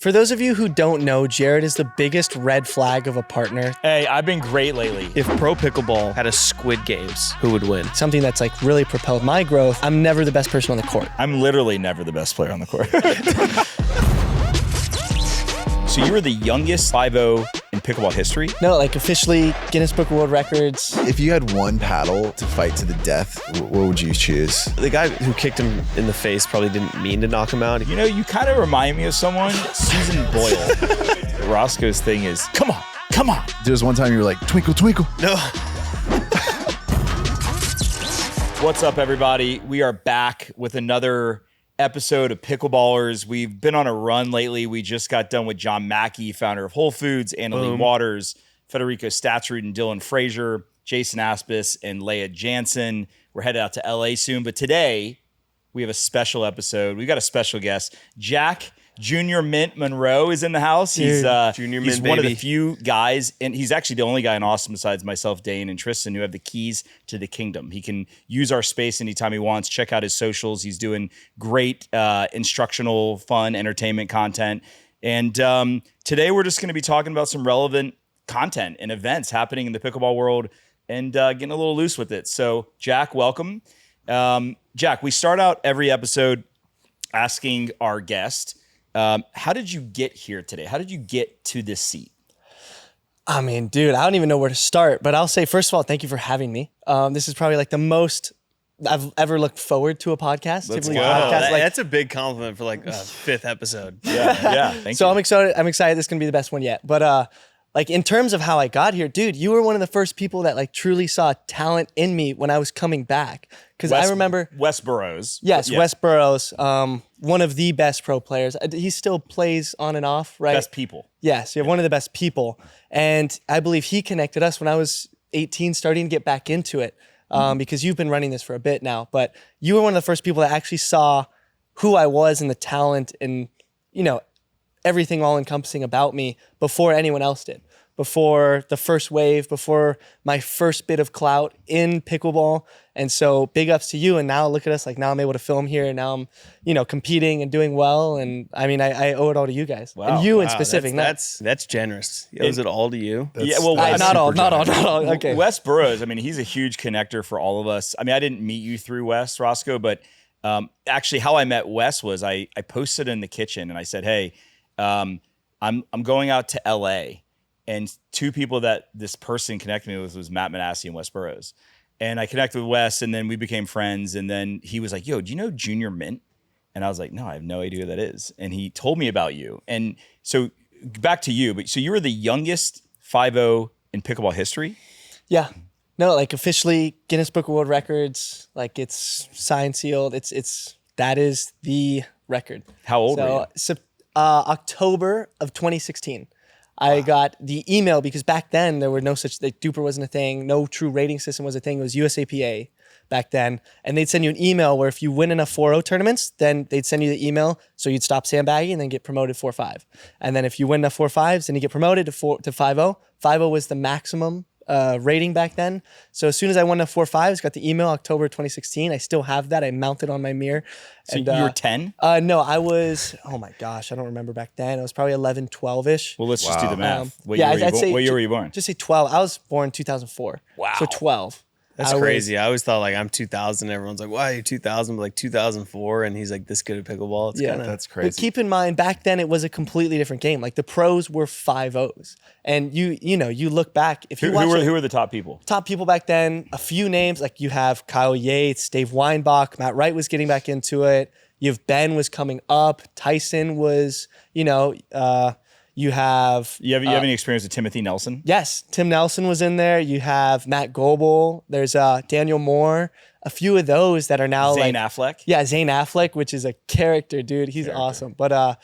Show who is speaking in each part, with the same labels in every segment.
Speaker 1: For those of you who don't know, Jared is the biggest red flag of a partner.
Speaker 2: Hey, I've been great lately.
Speaker 3: If Pro Pickleball had a Squid Games, who would win?
Speaker 1: Something that's like really propelled my growth. I'm never the best person on the court.
Speaker 2: I'm literally never the best player on the court. So you were the youngest 5-0 in pickleball history?
Speaker 1: No, like officially Guinness Book of World Records.
Speaker 4: If you had one paddle to fight to the death, what would you choose?
Speaker 3: The guy who kicked him in the face probably didn't mean to knock him out.
Speaker 2: You know, you kind of remind me of someone, Susan Boyle. Roscoe's thing is, come on, come on.
Speaker 4: There was one time you were like, twinkle, twinkle.
Speaker 3: No.
Speaker 2: What's up, everybody? We are back with another episode of Pickleballers. We've been on a run lately. We just got done with John Mackey, founder of Whole Foods, Anna Leigh Waters, Federico Statsrud and Dylan Frazier, Jason Aspis, and Leah Jansen. We're headed out to LA soon, but today we have a special episode. We've got a special guest. Jack Junior Mint Munro is in the house. He's
Speaker 3: Junior
Speaker 2: he's
Speaker 3: Mint,
Speaker 2: one of
Speaker 3: baby.
Speaker 2: the few guys, and he's actually the only guy in Austin besides myself, Dane, and Tristan, who have the keys to the kingdom. He can use our space anytime he wants. Check out his socials. He's doing great instructional, fun, entertainment content. And today we're just going to be talking about some relevant content and events happening in the pickleball world and getting a little loose with it. So, Jack, welcome. Jack, we start out every episode asking our guest, how did you get here today? How did you get to this seat?
Speaker 1: I mean, dude, I don't even know where to start, but I'll say, first of all, thank you for having me. This is probably like the most I've ever looked forward to a podcast.
Speaker 2: Let's
Speaker 1: Typically
Speaker 2: go.
Speaker 1: podcasts, like,
Speaker 3: That's a big compliment for like a fifth episode.
Speaker 2: Yeah, thank
Speaker 1: so
Speaker 2: you.
Speaker 1: I'm excited. This is going to be the best one yet. But like in terms of how I got here, dude, you were one of the first people that like truly saw talent in me when I was coming back. Because I remember
Speaker 2: West Burroughs.
Speaker 1: Yes,
Speaker 2: Yeah.
Speaker 1: West Burroughs, one of the best pro players. He still plays on and off, right?
Speaker 2: Best people.
Speaker 1: Yes, you're one of the best people. And I believe he connected us when I was 18, starting to get back into it, because you've been running this for a bit now. But you were one of the first people that actually saw who I was and the talent and, you know, everything all encompassing about me before anyone else did. Before the first wave, before my first bit of clout in pickleball. And so big ups to you. And now look at us, like now I'm able to film here and now I'm, you know, competing and doing well. And I mean, I owe it all to you guys.
Speaker 2: Wow.
Speaker 1: And you in specific.
Speaker 3: That's generous. He owes it all to you.
Speaker 2: Yeah, well,
Speaker 1: not all. Okay.
Speaker 2: Wes Burroughs, I mean, he's a huge connector for all of us. I mean, I didn't meet you through Wes, Roscoe, but actually how I met Wes was I posted in the kitchen and I said, hey, I'm going out to LA. And two people that this person connected me with was Matt Manassi and Wes Burroughs. And I connected with Wes and then we became friends. And then he was like, yo, do you know Junior Mint? And I was like, no, I have no idea who that is. And he told me about you. And so back to you, but so you were the youngest 5-0 in pickleball history?
Speaker 1: Yeah. No, like officially Guinness Book of World Records, like it's signed, sealed. That is the record.
Speaker 2: How old were you?
Speaker 1: So October of 2016. I got the email because back then there were no such, like Duper wasn't a thing, no true rating system was a thing. It was USAPA back then. And they'd send you an email where if you win enough 4-0 tournaments, then they'd send you the email so you'd stop sandbagging and then get promoted 4-5. And then if you win enough 4-5s, then you get promoted to 5-0. 5-0 was the maximum rating back then. So as soon as I won enough 4-5s, got the email October 2016. I still have that. I mounted on my mirror.
Speaker 2: So
Speaker 1: and,
Speaker 2: you were 10?
Speaker 1: No, I was, oh my gosh, I don't remember back then. I was probably 11, 12-ish.
Speaker 2: Well, let's just do the math. What
Speaker 1: yeah,
Speaker 2: year were you born?
Speaker 1: Just say 12. I was born 2004.
Speaker 2: Wow.
Speaker 1: So 12.
Speaker 3: That's crazy. I always thought like I'm 2000. Everyone's like, why are you 2000? But like 2004, and he's like this good at pickleball. It's kinda,
Speaker 4: That's crazy.
Speaker 1: But keep in mind, back then it was a completely different game. Like the pros were 5-0s. And you know, you look back, if you watch
Speaker 2: Who were the top people?
Speaker 1: top people back then, a few names, like you have Kyle Yates, Dave Weinbach, Matt Wright was getting back into it. You have Ben was coming up. Tyson was, you know, you have
Speaker 2: any experience with Timothy Nelson?
Speaker 1: Yes, Tim Nelson was in there. You have Matt Goebel. There's Daniel Moore. A few of those that are now
Speaker 2: Zane
Speaker 1: like
Speaker 2: Affleck?
Speaker 1: Yeah, Zane Affleck, which is a character, dude. He's awesome. But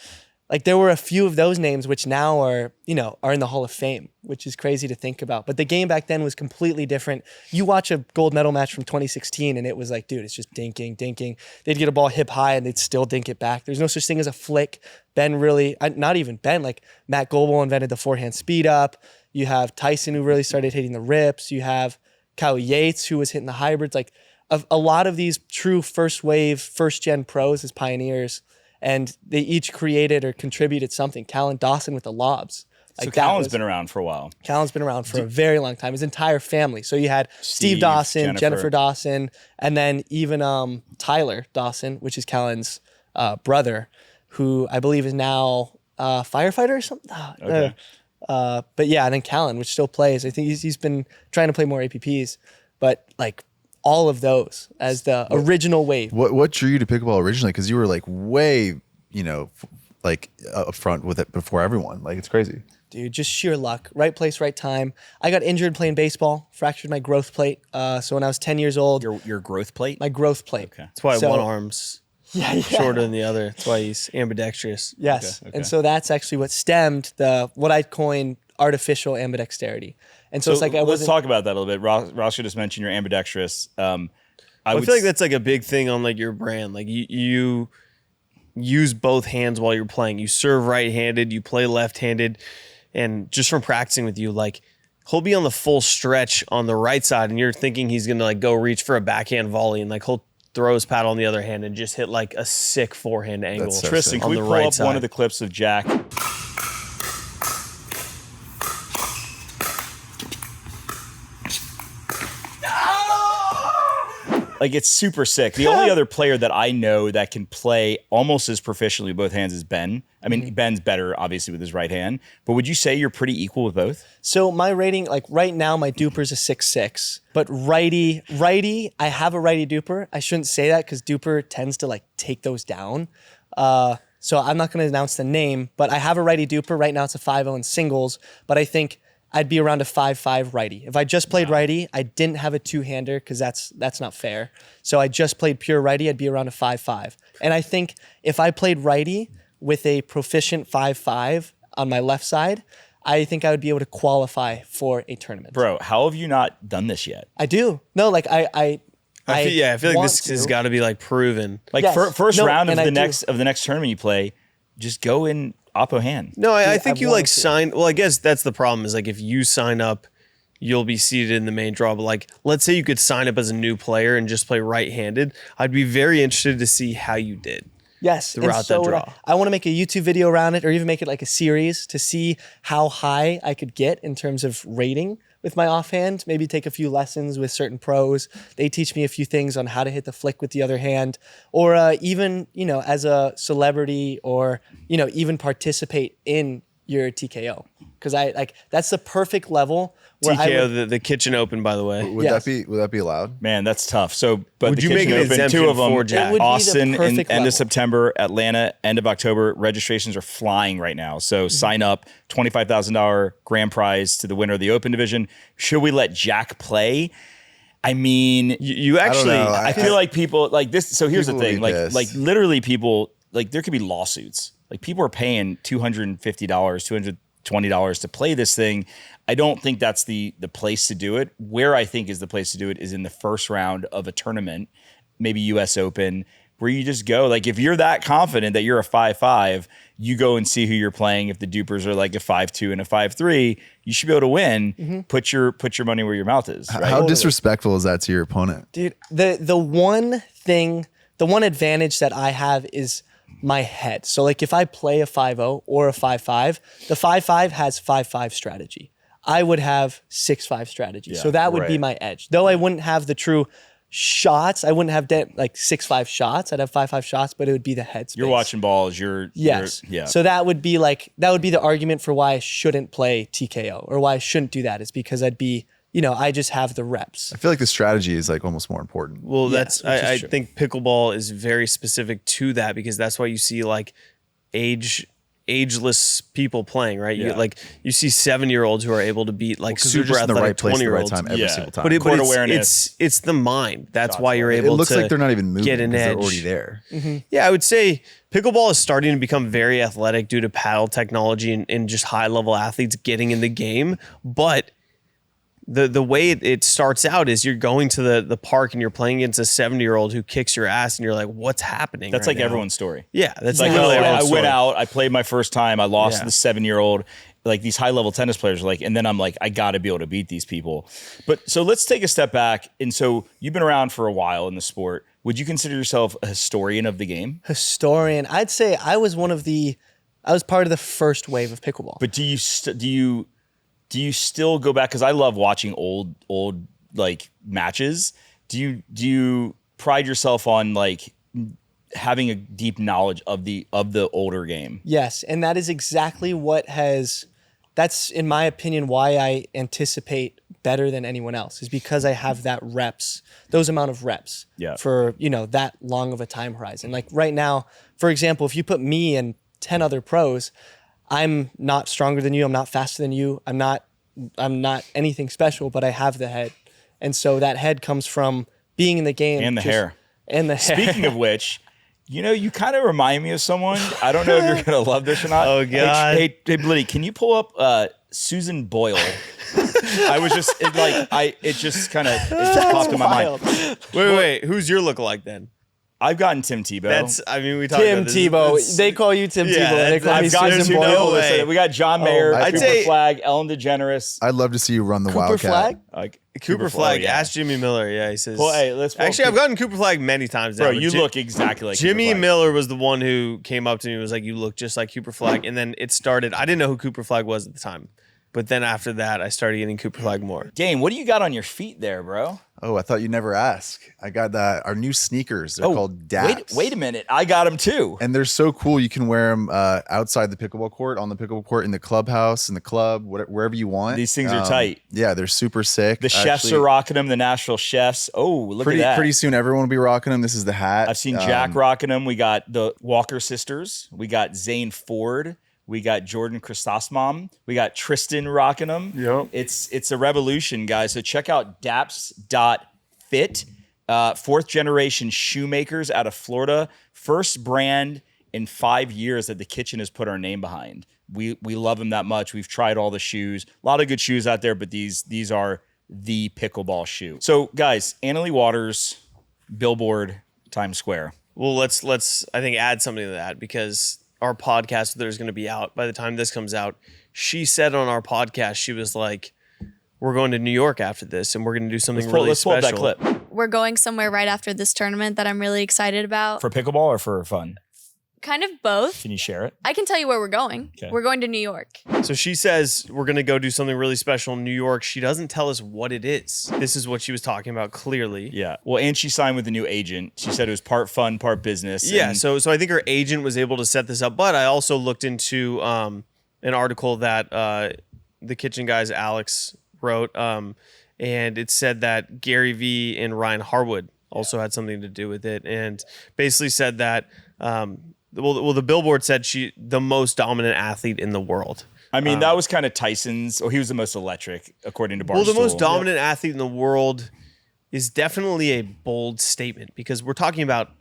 Speaker 1: like there were a few of those names which now are, you know, are in the Hall of Fame, which is crazy to think about. But the game back then was completely different. You watch a gold medal match from 2016 and it was like, dude, it's just dinking. They'd get a ball hip high and they'd still dink it back. There's no such thing as a flick. Ben really, not even Ben, like Matt Goebel invented the forehand speed up. You have Tyson who really started hitting the rips. You have Kyle Yates who was hitting the hybrids. Like a lot of these true first wave, first gen pros as pioneers. and they each created or contributed something. Cal and Dawson with the lobs.
Speaker 2: So Callan's been around for a while.
Speaker 1: Callan's been around for a very long time. His entire family. So you had Steve Dawson, Jennifer Dawson, and then even Tyler Dawson, which is Callan's brother, who I believe is now a firefighter or something.
Speaker 2: Okay.
Speaker 1: But yeah, and then Callan, which still plays. I think he's been trying to play more APPs, but like all of those as the original wave.
Speaker 4: What drew you to pickleball originally? Because you were like way, like up front with it before everyone. Like it's crazy.
Speaker 1: Dude, just sheer luck. Right place, right time. I got injured playing baseball, fractured my growth plate. So when I was 10 years old.
Speaker 2: Your growth plate?
Speaker 1: My growth plate.
Speaker 2: Okay.
Speaker 3: That's why one arm's
Speaker 1: yeah.
Speaker 3: shorter than the other. That's why he's ambidextrous.
Speaker 1: Yes.
Speaker 2: Okay.
Speaker 1: And so that's actually what stemmed what I'd coin artificial ambidexterity. And so it's like
Speaker 2: let's talk about that a little bit. Roscoe just mentioned you're ambidextrous.
Speaker 3: I feel like that's like a big thing on like your brand. Like you use both hands while you're playing. You serve right-handed, you play left-handed. And just from practicing with you, like he'll be on the full stretch on the right side and you're thinking he's going to like go reach for a backhand volley and like he'll throw his paddle on the other hand and just hit like a sick forehand angle.
Speaker 4: so
Speaker 2: Tristan,
Speaker 4: sick.
Speaker 2: can we
Speaker 3: on the
Speaker 2: pull
Speaker 3: right
Speaker 2: up
Speaker 3: side.
Speaker 2: one of the clips of Jack? Like it's super sick. The only other player that I know that can play almost as proficiently with both hands is Ben. I mean, Ben's better obviously with his right hand, but would you say you're pretty equal with both?
Speaker 1: So my rating, like right now, my duper's a 6'6", but righty, I have a righty duper. I shouldn't say that because duper tends to like take those down. So I'm not going to announce the name, but I have a righty duper. Right now it's a 5-0 in singles, but I think I'd be around a 5-5 righty. If I just played righty, I didn't have a two-hander because that's not fair. So I just played pure righty, I'd be around a 5-5. And I think if I played righty with a proficient 5-5 on my left side, I think I would be able to qualify for a tournament.
Speaker 2: Bro, how have you not done this yet?
Speaker 1: I do. No, like I
Speaker 3: feel like
Speaker 1: want
Speaker 3: this has
Speaker 1: to.
Speaker 3: got to be like proven.
Speaker 2: Like
Speaker 1: Yes.
Speaker 2: first
Speaker 1: No,
Speaker 2: round of
Speaker 1: and I
Speaker 2: the
Speaker 1: do.
Speaker 2: next tournament you play, just go in oppo hand.
Speaker 3: No, I think
Speaker 1: I've
Speaker 3: you
Speaker 1: wanted
Speaker 3: like
Speaker 1: to.
Speaker 3: sign. Well, I guess that's the problem is like if you sign up, you'll be seated in the main draw. But like, let's say you could sign up as a new player and just play right-handed. I'd be very interested to see how you did.
Speaker 1: Yes,
Speaker 3: throughout
Speaker 1: and so
Speaker 3: that draw.
Speaker 1: I want to make a YouTube video around it, or even make it like a series to see how high I could get in terms of rating with my offhand. Maybe take a few lessons with certain pros. They teach me a few things on how to hit the flick with the other hand, or even as a celebrity, or even participate in your TKO, because I like that's the perfect level where
Speaker 3: TKO, the kitchen open, by the way.
Speaker 4: Would
Speaker 1: Yes.
Speaker 4: that be allowed?
Speaker 2: Man, that's tough. So, but
Speaker 3: Would
Speaker 2: the
Speaker 3: you make
Speaker 2: Kitchen
Speaker 3: an
Speaker 2: Open,
Speaker 3: exemption
Speaker 2: two of them,
Speaker 3: for Jack?
Speaker 1: It would be the
Speaker 2: Austin in
Speaker 1: perfect
Speaker 2: end
Speaker 1: level.
Speaker 2: of September, Atlanta end of October. Registrations are flying right now. So sign up, $25,000 grand prize to the winner of the Open division. Should we let Jack play? I mean,
Speaker 3: You actually,
Speaker 4: know.
Speaker 2: I feel like people like this. So here's the
Speaker 4: People
Speaker 2: thing,
Speaker 4: would be pissed.
Speaker 2: like literally people, like there could be lawsuits. Like people are paying $250, $220 to play this thing. I don't think that's the place to do it. Where I think is the place to do it is in the first round of a tournament, maybe US Open, where you just go. Like if you're that confident that you're a 5-5, you go and see who you're playing. If the dupers are like a 5-2 and a 5-3, you should be able to win.
Speaker 1: Mm-hmm.
Speaker 2: Put your money where your mouth is. Right?
Speaker 4: How disrespectful is that to your opponent?
Speaker 1: Dude, the one advantage that I have is my head. So like if I play a 5-0 or a 5-5, the 5-5 has 5-5 strategy. I would have 6-5 strategy. So that would be
Speaker 2: right.
Speaker 1: my edge. Though I wouldn't have the true shots, I wouldn't have like 6-5 shots. I'd have 5-5 shots, but it would be the head space.
Speaker 2: You're watching balls.
Speaker 1: Yes.
Speaker 2: Yeah.
Speaker 1: So that would be the argument for why I shouldn't play TKO, or why I shouldn't do that, is because I'd be, I just have the reps.
Speaker 4: I feel like the strategy is like almost more important.
Speaker 3: well,
Speaker 1: Yes,
Speaker 3: that's
Speaker 1: which is
Speaker 3: I
Speaker 1: true.
Speaker 3: think pickleball is very specific to that because that's why you see like ageless people playing, right?
Speaker 2: Yeah.
Speaker 3: You see 7-year-olds who are able to beat like
Speaker 4: Because they're
Speaker 3: super
Speaker 4: just in the
Speaker 3: athletic
Speaker 4: right place at the right
Speaker 3: 20-year-olds.
Speaker 4: time every
Speaker 2: Yeah.
Speaker 4: single time.
Speaker 3: But,
Speaker 2: Court
Speaker 3: it's,
Speaker 2: awareness.
Speaker 3: it's the mind. That's
Speaker 2: Shots
Speaker 3: why you're
Speaker 2: fired.
Speaker 3: able
Speaker 4: it looks
Speaker 3: to
Speaker 4: like they're not even moving
Speaker 3: get an
Speaker 4: because
Speaker 3: edge.
Speaker 4: they're already there.
Speaker 3: Yeah, I would say pickleball is starting to become very athletic due to paddle technology and just high level athletes getting in the game. But the way it starts out is you're going to the park and you're playing against a 70-year-old who kicks your ass and you're like, what's happening?
Speaker 2: That's
Speaker 3: right
Speaker 2: like
Speaker 3: now?
Speaker 2: everyone's story.
Speaker 3: Yeah, that's
Speaker 2: Like,
Speaker 3: literally
Speaker 2: I
Speaker 3: everyone's
Speaker 2: went
Speaker 3: story.
Speaker 2: out, I played my first time, I lost to
Speaker 3: Yeah.
Speaker 2: the 7-year-old. Like these high level tennis players are like, and then I'm like, I got to be able to beat these people. But so let's take a step back. And so you've been around for a while in the sport. Would you consider yourself a historian of the game?
Speaker 1: Historian. I'd say I was part of the first wave of pickleball.
Speaker 2: But do you still go back? Because I love watching old like matches. Do you pride yourself on like having a deep knowledge of the older game?
Speaker 1: Yes, and that is exactly that's in my opinion why I anticipate better than anyone else, is because I have those amount of reps for, that long of a time horizon. Like right now, for example, if you put me and 10 other pros, I'm not stronger than you, I'm not faster than you, I'm not anything special, but I have the head. And so that head comes from being in the game.
Speaker 2: And the hair.
Speaker 1: And the hair.
Speaker 2: Speaking of which, you kind of remind me of someone. I don't know if you're going to love this or not.
Speaker 3: Oh, God.
Speaker 2: Hey, Blitty, can you pull up Susan Boyle? I was just, it just popped in my mind.
Speaker 3: Wait. Who's your lookalike then?
Speaker 2: I've gotten Tim Tebow.
Speaker 3: We talked
Speaker 1: Tim
Speaker 3: about this.
Speaker 1: Tebow. They call you Tim Tebow. They call me
Speaker 2: I've gotten
Speaker 1: Susan
Speaker 2: Susan
Speaker 1: Boyle.
Speaker 2: Boyle. We got John Mayer,
Speaker 4: I'd
Speaker 2: Cooper
Speaker 3: say-
Speaker 2: Flag, Ellen DeGeneres.
Speaker 4: I'd love to see you run the
Speaker 1: Cooper
Speaker 4: Wildcat.
Speaker 1: Flag?
Speaker 3: Cooper Flag. Ask Jimmy Miller. Yeah, he says.
Speaker 2: Well, hey, let's.
Speaker 3: Actually, I've gotten Cooper Flag many times now.
Speaker 2: Bro,
Speaker 3: but
Speaker 2: you look exactly like
Speaker 3: Jimmy
Speaker 2: Cooper Flag.
Speaker 3: Miller was the one who came up to me and was like, "You look just like Cooper Flag." And then it started. I didn't know who Cooper Flag was at the time, but then after that, I started getting Cooper Flag more.
Speaker 2: Dane, what do you got on your feet there, bro?
Speaker 4: Oh, I thought you'd never ask. I got our new sneakers. They're called DAPS.
Speaker 2: Wait a minute. I got them too.
Speaker 4: And they're so cool. You can wear them outside the pickleball court, on the pickleball court, in the clubhouse, in the club, wherever you want.
Speaker 2: These things are tight.
Speaker 4: Yeah, they're super sick.
Speaker 2: The chefs are rocking them, the Nashville chefs. Oh, look at that.
Speaker 4: Pretty soon, everyone will be rocking them. This is the hat.
Speaker 2: I've seen Jack rocking them. We got the Walker sisters. We got Zane Ford. We got Jordan Chrysostom. We got Tristan rocking them.
Speaker 3: Yep.
Speaker 2: It's a revolution, guys. So check out daps.fit. Fourth generation shoemakers out of Florida. First brand in 5 years that the kitchen has put our name behind. We love them that much. We've tried all the shoes. A lot of good shoes out there, but these are the pickleball shoe. So guys, Anna Leigh Waters, billboard, Times Square.
Speaker 3: Well, let's I think add something to that, because our podcast there's going to be out by the time this comes out. She said on our podcast, she was like, "We're going to New York after this, and we're going to do something really special."
Speaker 2: Let's pull up that clip.
Speaker 5: We're going somewhere right after this tournament that I'm really excited about.
Speaker 2: For pickleball or for fun?
Speaker 5: Kind of both.
Speaker 2: Can you share it?
Speaker 5: I can tell you where we're going.
Speaker 2: Okay.
Speaker 5: We're going to New York.
Speaker 3: So she says we're going to go do something really special in New York. She doesn't tell us what it is. This is what she was talking about clearly.
Speaker 2: Yeah. Well, and she signed with a new agent. She said it was part fun, part business.
Speaker 3: Yeah.
Speaker 2: And
Speaker 3: So I think her agent was able to set this up. But I also looked into an article that the Kitchen Guys Alex wrote, and it said that Gary Vee and Ryan Harwood also had something to do with it, and basically said that the billboard said she the most dominant athlete in the world.
Speaker 2: I mean, that was kind of Tyson's, or he was the most electric, according to Barstool.
Speaker 3: Well, the most dominant athlete in the world is definitely a bold statement, because we're talking about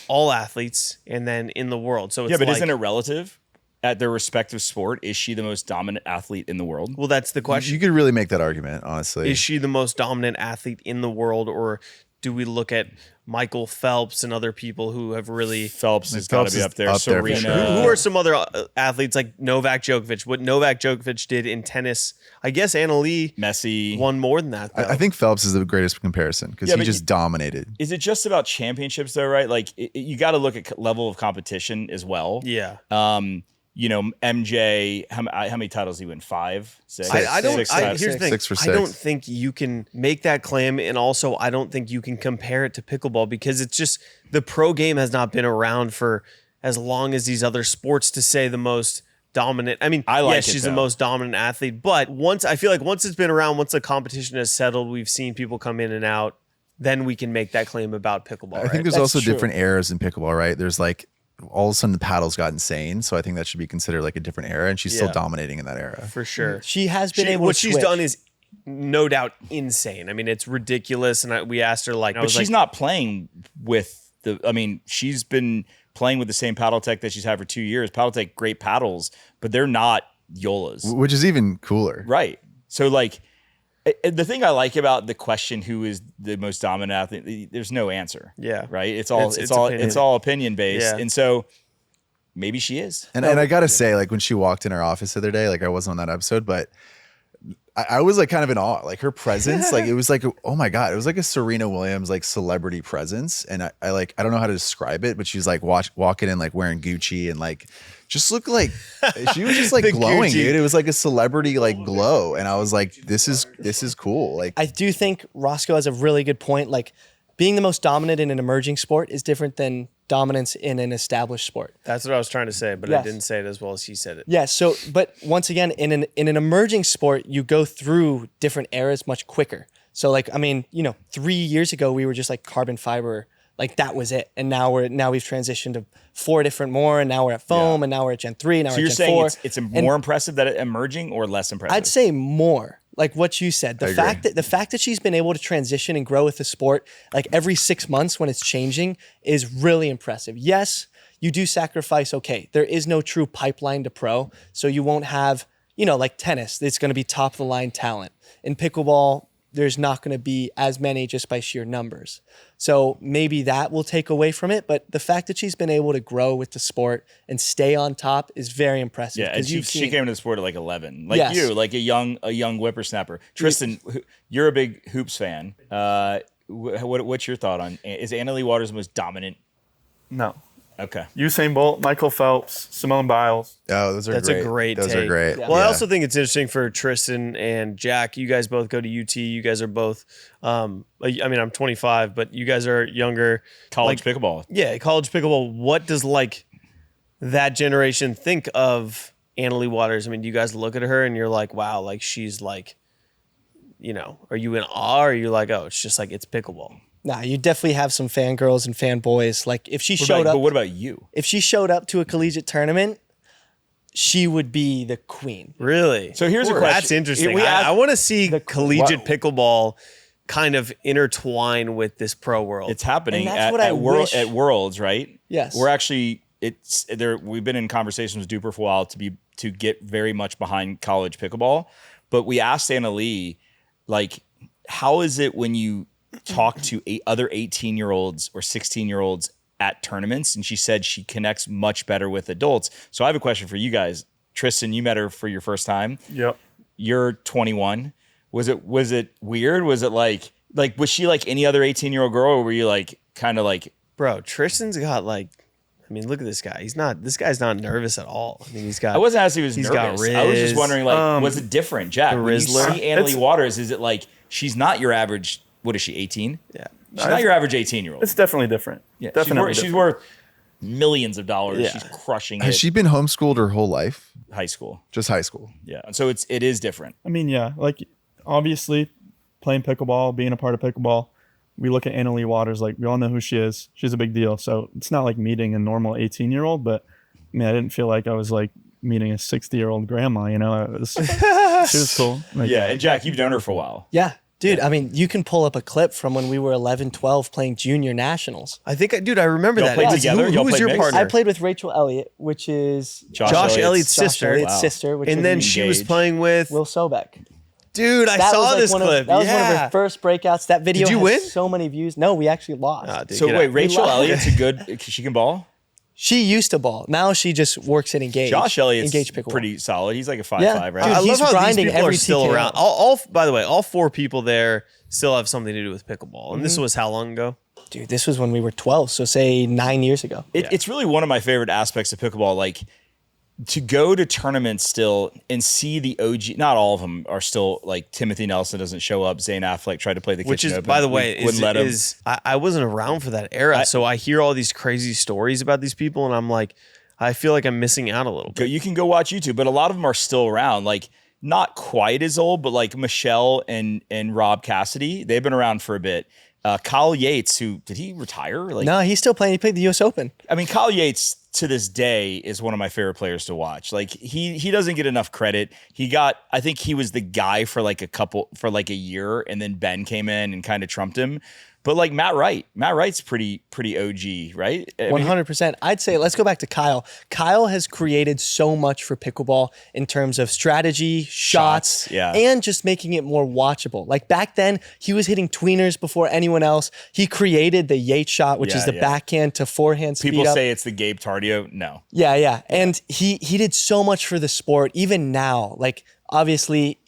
Speaker 3: all athletes and then in the world. So it's
Speaker 2: yeah, but isn't it relative? At their respective sport, is she the most dominant athlete in the world?
Speaker 3: Well, that's the question.
Speaker 4: You could really make that argument, honestly.
Speaker 3: Is she the most dominant athlete in the world, or do we look at Michael Phelps and other people who have really...
Speaker 2: Phelps has got to be up there.
Speaker 4: Up there for
Speaker 2: Serena.
Speaker 4: sure.
Speaker 3: Who are some other athletes like Novak Djokovic? What Novak Djokovic did in tennis, I guess Anna Leigh
Speaker 2: Messi
Speaker 3: won more than that, though.
Speaker 4: I think Phelps is the greatest comparison, because he just dominated.
Speaker 2: Is it just about championships, though, right? Like, you got to look at level of competition as well.
Speaker 3: Yeah.
Speaker 2: MJ, how many titles did he win? 5, 6?
Speaker 3: I don't.
Speaker 2: Six
Speaker 3: Here's
Speaker 2: titles.
Speaker 3: the thing.
Speaker 4: 6 for 6.
Speaker 3: I don't think you can make that claim, and also I don't think you can compare it to pickleball, because it's just the pro game has not been around for as long as these other sports to say the most dominant. I mean, yes, she's the most dominant athlete, but I feel like once it's been around, once the competition has settled, we've seen people come in and out, then we can make that claim about pickleball.
Speaker 4: I think there's also different eras in pickleball, right? There's like, all of a sudden the paddles got insane, so I think that should be considered like a different era, and she's still dominating in that era
Speaker 3: for sure.
Speaker 1: She has been able to
Speaker 3: what she's
Speaker 1: switch.
Speaker 3: done is no doubt insane. I mean, it's ridiculous, and we asked her
Speaker 2: but she's not playing with the. I mean, she's been playing with the same paddle tech that she's had for 2 years. Paddle tech, great paddles, but they're not Yolas,
Speaker 4: which is even cooler,
Speaker 2: right? So like, the thing I like about the question, who is the most dominant athlete, there's no answer.
Speaker 3: Yeah.
Speaker 2: Right. It's all opinion based.
Speaker 3: Yeah.
Speaker 2: And so maybe she is.
Speaker 4: And I gotta say, like, when she walked in our office the other day, like, I wasn't on that episode, but I was like kind of in awe, like her presence, like it was like, oh my God, it was like a Serena Williams like celebrity presence. And I like, I don't know how to describe it, but she's like walking in like wearing Gucci and like just looked like she was just like glowing, dude. It was like a celebrity like glow. And I was like, this is cool. Like
Speaker 1: I do think Roscoe has a really good point. Like being the most dominant in an emerging sport is different than dominance in an established sport.
Speaker 3: That's what I was trying to say, but I didn't say it as well as he said it.
Speaker 1: Yes. So, but once again, in an emerging sport, you go through different eras much quicker. So like, I mean, 3 years ago, we were just like carbon fiber, like that was it. And now we've transitioned to 4 different more, and now we're at foam, and now we're at Gen 3, now we're at Gen 4.
Speaker 2: So you're saying it's more impressive that it's emerging or less impressive?
Speaker 1: I'd say more. Like what you said, the fact that she's been able to transition and grow with the sport like every 6 months when it's changing is really impressive. Yes, you do sacrifice. Okay, there is no true pipeline to pro, so you won't have like tennis. It's going to be top of the line talent. In pickleball, there's not going to be as many just by sheer numbers. So maybe that will take away from it. But the fact that she's been able to grow with the sport and stay on top is very impressive.
Speaker 2: Yeah, and she came into the sport at like 11, like you, like a young whippersnapper. Tristan, you're a big hoops fan. What's your thought on, is Anna Leigh Waters the most dominant?
Speaker 6: No.
Speaker 2: Okay.
Speaker 6: Usain Bolt, Michael Phelps, Simone Biles.
Speaker 4: Oh,
Speaker 3: That's a great
Speaker 4: Those
Speaker 3: take.
Speaker 4: are great.
Speaker 3: Well, I also think it's interesting for Tristan and Jack. You guys both go to UT. You guys are both, I mean, I'm 25, but you guys are younger.
Speaker 2: College pickleball.
Speaker 3: Yeah, college pickleball. What does like that generation think of Anna Leigh Waters? I mean, do you guys look at her and you're like, wow, like she's like, are you in awe, or are you like, oh, it's just like, it's pickleball?
Speaker 1: Nah, you definitely have some fangirls and fanboys. Like if she showed up,
Speaker 2: but what about you?
Speaker 1: If she showed up to a collegiate tournament, she would be the queen.
Speaker 3: Really?
Speaker 2: So here's a question.
Speaker 3: That's interesting. I want to see collegiate pickleball kind of intertwine with this pro world.
Speaker 2: It's happening
Speaker 1: at
Speaker 2: Worlds, right?
Speaker 1: Yes.
Speaker 2: We're actually we've been in conversations with Duper for a while to get very much behind college pickleball. But we asked Anna Leigh, like, how is it when you talk to other 18-year-olds or 16-year-olds at tournaments? And she said she connects much better with adults. So I have a question for you guys. Tristan, you met her for your first time.
Speaker 6: Yep.
Speaker 2: You're 21. Was it weird? Was it like was she like any other 18-year-old girl, or were you like kind of like,
Speaker 3: bro, Tristan's got like, I mean, look at this guy. This guy's not nervous at all. I mean, he's got.
Speaker 2: I wasn't asking if he was
Speaker 3: he's
Speaker 2: nervous.
Speaker 3: got Riz,
Speaker 2: I was just wondering, like, was it different, Jack? When you see Anna Leigh Waters, is it like she's not your average? What is she, 18?
Speaker 3: Yeah.
Speaker 2: She's not your average 18-year-old.
Speaker 6: It's definitely different.
Speaker 2: Yeah,
Speaker 6: definitely.
Speaker 2: She's worth millions of dollars.
Speaker 3: Yeah.
Speaker 2: She's crushing it.
Speaker 4: Has she been homeschooled her whole life?
Speaker 2: High school.
Speaker 4: Just high school.
Speaker 2: Yeah. And so it is different.
Speaker 6: I mean, yeah, like obviously playing pickleball, being a part of pickleball, we look at Anna Leigh Waters, like we all know who she is. She's a big deal. So it's not like meeting a normal 18-year-old, but I mean, I didn't feel like I was like meeting a 60-year-old grandma, she was cool. Like,
Speaker 2: yeah. And Jack, you've known her for a while.
Speaker 1: Yeah. Dude, I mean, you can pull up a clip from when we were 11, 12 playing junior nationals.
Speaker 3: I think, dude, I remember
Speaker 2: Y'all
Speaker 3: that.
Speaker 2: played together?
Speaker 3: Who
Speaker 2: Y'all
Speaker 3: was
Speaker 2: played
Speaker 3: your
Speaker 2: mixed?
Speaker 3: partner?
Speaker 1: I played with Rachel Elliott, which is
Speaker 3: Josh Elliott's sister.
Speaker 1: Elliott's sister, which
Speaker 3: And
Speaker 1: is
Speaker 3: then she was
Speaker 2: engaged.
Speaker 3: playing with
Speaker 1: Will Sobeck.
Speaker 3: Dude, I
Speaker 1: That
Speaker 3: saw
Speaker 1: was like
Speaker 3: this
Speaker 1: one of-
Speaker 3: clip.
Speaker 1: That was one of her first breakouts. That video
Speaker 3: Did you
Speaker 1: has
Speaker 3: win?
Speaker 1: so many views. No, we actually lost.
Speaker 3: Ah, dude,
Speaker 2: So
Speaker 3: get
Speaker 2: wait,
Speaker 3: out.
Speaker 2: Rachel
Speaker 1: lost.
Speaker 2: Elliott's a good, she can ball?
Speaker 1: She used to ball. Now she just works at Engage.
Speaker 2: Josh Elliott's
Speaker 1: Engage Pickleball.
Speaker 2: pretty solid. He's like a 5'5",
Speaker 1: Yeah.
Speaker 2: right?
Speaker 1: Dude,
Speaker 3: I love
Speaker 1: he's
Speaker 3: how these
Speaker 1: grinding
Speaker 3: people are
Speaker 1: every
Speaker 3: still
Speaker 1: TKO.
Speaker 3: around. All, by the way, all 4 people there still have something to do with pickleball. And
Speaker 1: Mm-hmm.
Speaker 3: this was how long ago?
Speaker 1: Dude, this was when we were 12, so say 9 years ago.
Speaker 2: It's really one of my favorite aspects of pickleball. Like, to go to tournaments still and see the OG, not all of them are still like Timothy Nelson doesn't show up. Zane Affleck tried to play the
Speaker 3: Which
Speaker 2: Kitchen
Speaker 3: is,
Speaker 2: Open.
Speaker 3: by the way,
Speaker 2: Wouldn't let him.
Speaker 3: I wasn't around for that era. So I hear all these crazy stories about these people, and I'm like, I feel like I'm missing out a little bit.
Speaker 2: You can go watch YouTube, but a lot of them are still around. Like, not quite as old, but like Michelle and Rob Cassidy, they've been around for a bit. Kyle Yates, did he retire? Like,
Speaker 1: No, he's still playing. He played the U.S. Open.
Speaker 2: I mean, Kyle Yates to this day is one of my favorite players to watch. Like, he doesn't get enough credit. I think he was the guy for like a year, and then Ben came in and kind of trumped him. But like Matt Wright's pretty OG, right? I mean,
Speaker 1: 100%. I'd say let's go back to Kyle. Kyle has created so much for pickleball in terms of strategy, shots,
Speaker 2: yeah.
Speaker 1: and just making it more watchable. Like back then, he was hitting tweeners before anyone else. He created the Yates shot, which is the backhand to forehand speed
Speaker 2: people
Speaker 1: up.
Speaker 2: say it's the Gabe Tardio. No.
Speaker 1: Yeah. And he did so much for the sport. Even now, like obviously,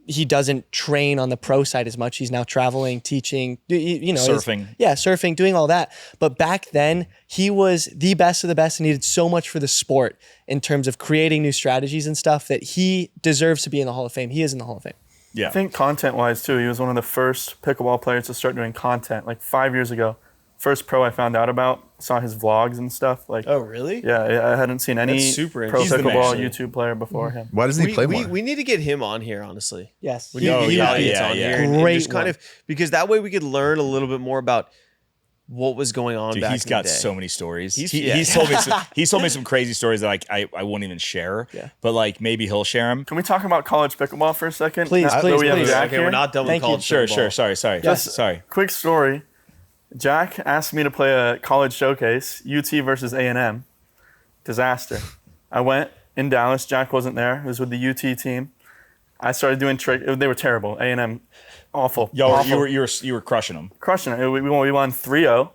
Speaker 1: he doesn't train on the pro side as much. He's now traveling, teaching,
Speaker 2: Surfing.
Speaker 1: Surfing, doing all that. But back then, he was the best of the best, and he did so much for the sport in terms of creating new strategies and stuff that he deserves to be in the Hall of Fame. He is in the Hall of Fame.
Speaker 2: Yeah.
Speaker 6: I think content-wise, too, he was one of the first pickleball players to start doing content, like 5 years ago. First pro I found out about, saw his vlogs and stuff. Like,
Speaker 3: Oh, really?
Speaker 6: yeah, I hadn't seen any
Speaker 3: That's super
Speaker 6: pro
Speaker 3: interesting.
Speaker 6: pickleball
Speaker 2: He's
Speaker 6: YouTube player before him.
Speaker 4: Why doesn't he play more?
Speaker 3: We need to get him on here, honestly.
Speaker 1: Yes.
Speaker 3: We need to get Kyle Yates on here. And
Speaker 1: Great
Speaker 3: just kind of, because that way we could learn a little bit more about what was going on
Speaker 2: Dude,
Speaker 3: back
Speaker 2: he's
Speaker 3: in
Speaker 2: got
Speaker 3: the day.
Speaker 2: so many stories.
Speaker 3: He's-
Speaker 2: He's told me some crazy stories that I won't even share.
Speaker 1: Yeah.
Speaker 2: But like maybe he'll share them.
Speaker 6: Can we talk about college pickleball for a second?
Speaker 1: Please,
Speaker 6: Now that
Speaker 1: please,
Speaker 6: we have
Speaker 1: please.
Speaker 6: Jack
Speaker 3: Okay,
Speaker 6: here?
Speaker 3: we're not done with
Speaker 1: Thank you.
Speaker 3: college
Speaker 2: Sure.
Speaker 3: pickleball.
Speaker 2: Sorry.
Speaker 1: Yes.
Speaker 2: Sorry.
Speaker 6: Quick story. Jack asked me to play a college showcase, UT versus A&M. Disaster. I went in Dallas. Jack wasn't there. It was with the UT team. I started doing trick. They were terrible. A&M, awful.
Speaker 2: Yo,
Speaker 6: awful.
Speaker 2: you were crushing them.
Speaker 6: Crushing it. We won 3-0.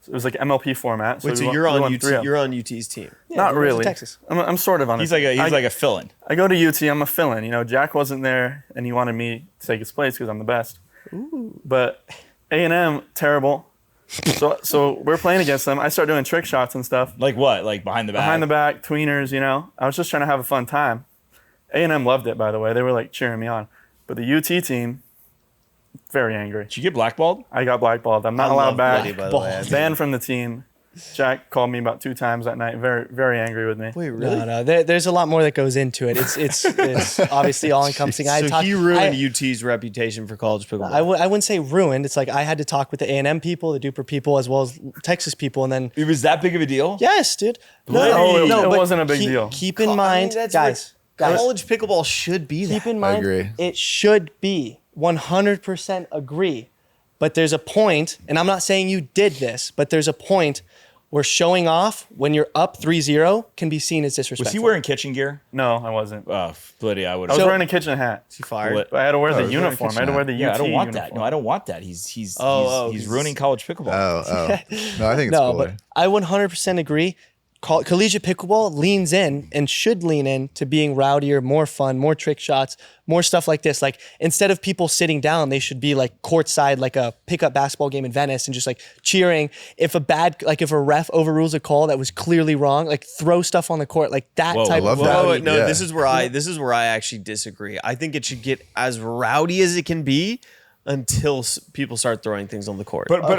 Speaker 6: It was like MLP format.
Speaker 3: Wait, so
Speaker 6: we
Speaker 3: you're
Speaker 6: won
Speaker 3: on UT,
Speaker 6: 3-0.
Speaker 3: you're on UT's team.
Speaker 6: Not really.
Speaker 1: Texas.
Speaker 6: I'm sort of on
Speaker 2: He's
Speaker 6: it.
Speaker 2: like a fill-in.
Speaker 6: I go to UT. I'm a fill-in. You know, Jack wasn't there, and he wanted me to take his place because I'm the best. But A&M, terrible. So we're playing against them. I start doing trick shots and stuff.
Speaker 2: Like what? Like behind the back.
Speaker 6: Behind the back, tweeners, you know. I was just trying to have a fun time. A&M loved it, by the way. They were like cheering me on. But the UT team, very angry.
Speaker 2: Did you get blackballed?
Speaker 6: I got blackballed. I'm not
Speaker 3: I
Speaker 6: allowed
Speaker 3: love
Speaker 6: back.
Speaker 3: Bloody, by the way.
Speaker 6: Banned from the team. Jack called me about 2 times that night. Very, very angry with me.
Speaker 3: Wait, really?
Speaker 1: No. There's a lot more that goes into it. It's obviously all encompassing.
Speaker 3: So he ruined UT's reputation for college pickleball.
Speaker 1: I wouldn't say ruined. It's like I had to talk with the A&M people, the Duper people, as well as Texas people, and then
Speaker 2: It was that big of a deal?
Speaker 1: yes, dude.
Speaker 6: No, it
Speaker 1: but
Speaker 6: wasn't a big deal.
Speaker 1: Keep in mind, guys.
Speaker 3: College pickleball should be that.
Speaker 1: Keep in mind,
Speaker 4: agree.
Speaker 1: it should be 100% agree. But there's a point, and I'm not saying you did this, but there's a point where showing off when you're up 3-0 can be seen as disrespectful.
Speaker 2: Was he wearing kitchen gear?
Speaker 6: No, I wasn't.
Speaker 2: Oh, bloody, I would
Speaker 6: I was
Speaker 2: have.
Speaker 6: wearing a kitchen hat.
Speaker 3: He fired.
Speaker 6: But I had to wear the
Speaker 4: he's wearing a
Speaker 6: uniform. I
Speaker 4: kitchen
Speaker 6: had to wear
Speaker 4: hat.
Speaker 6: the UT
Speaker 2: Yeah, I don't want
Speaker 6: uniform.
Speaker 2: that. No, I don't want that. He's he's
Speaker 3: he's-
Speaker 2: ruining college pickleball.
Speaker 4: Oh. No, I think it's
Speaker 1: No,
Speaker 4: cooler.
Speaker 1: but I 100% agree. Collegiate pickleball leans in and should lean in to being rowdier, more fun, more trick shots, more stuff like this. Like instead of people sitting down, they should be like courtside, like a pickup basketball game in Venice, and just like cheering. If a ref overrules a call that was clearly wrong, like throw stuff on the court, like that
Speaker 2: Whoa,
Speaker 1: type
Speaker 4: I love
Speaker 1: of
Speaker 4: that.
Speaker 1: rowdy.
Speaker 3: Wait, no,
Speaker 4: Yeah.
Speaker 3: this is where I actually disagree. I think it should get as rowdy as it can be until people start throwing things on the court.
Speaker 2: But I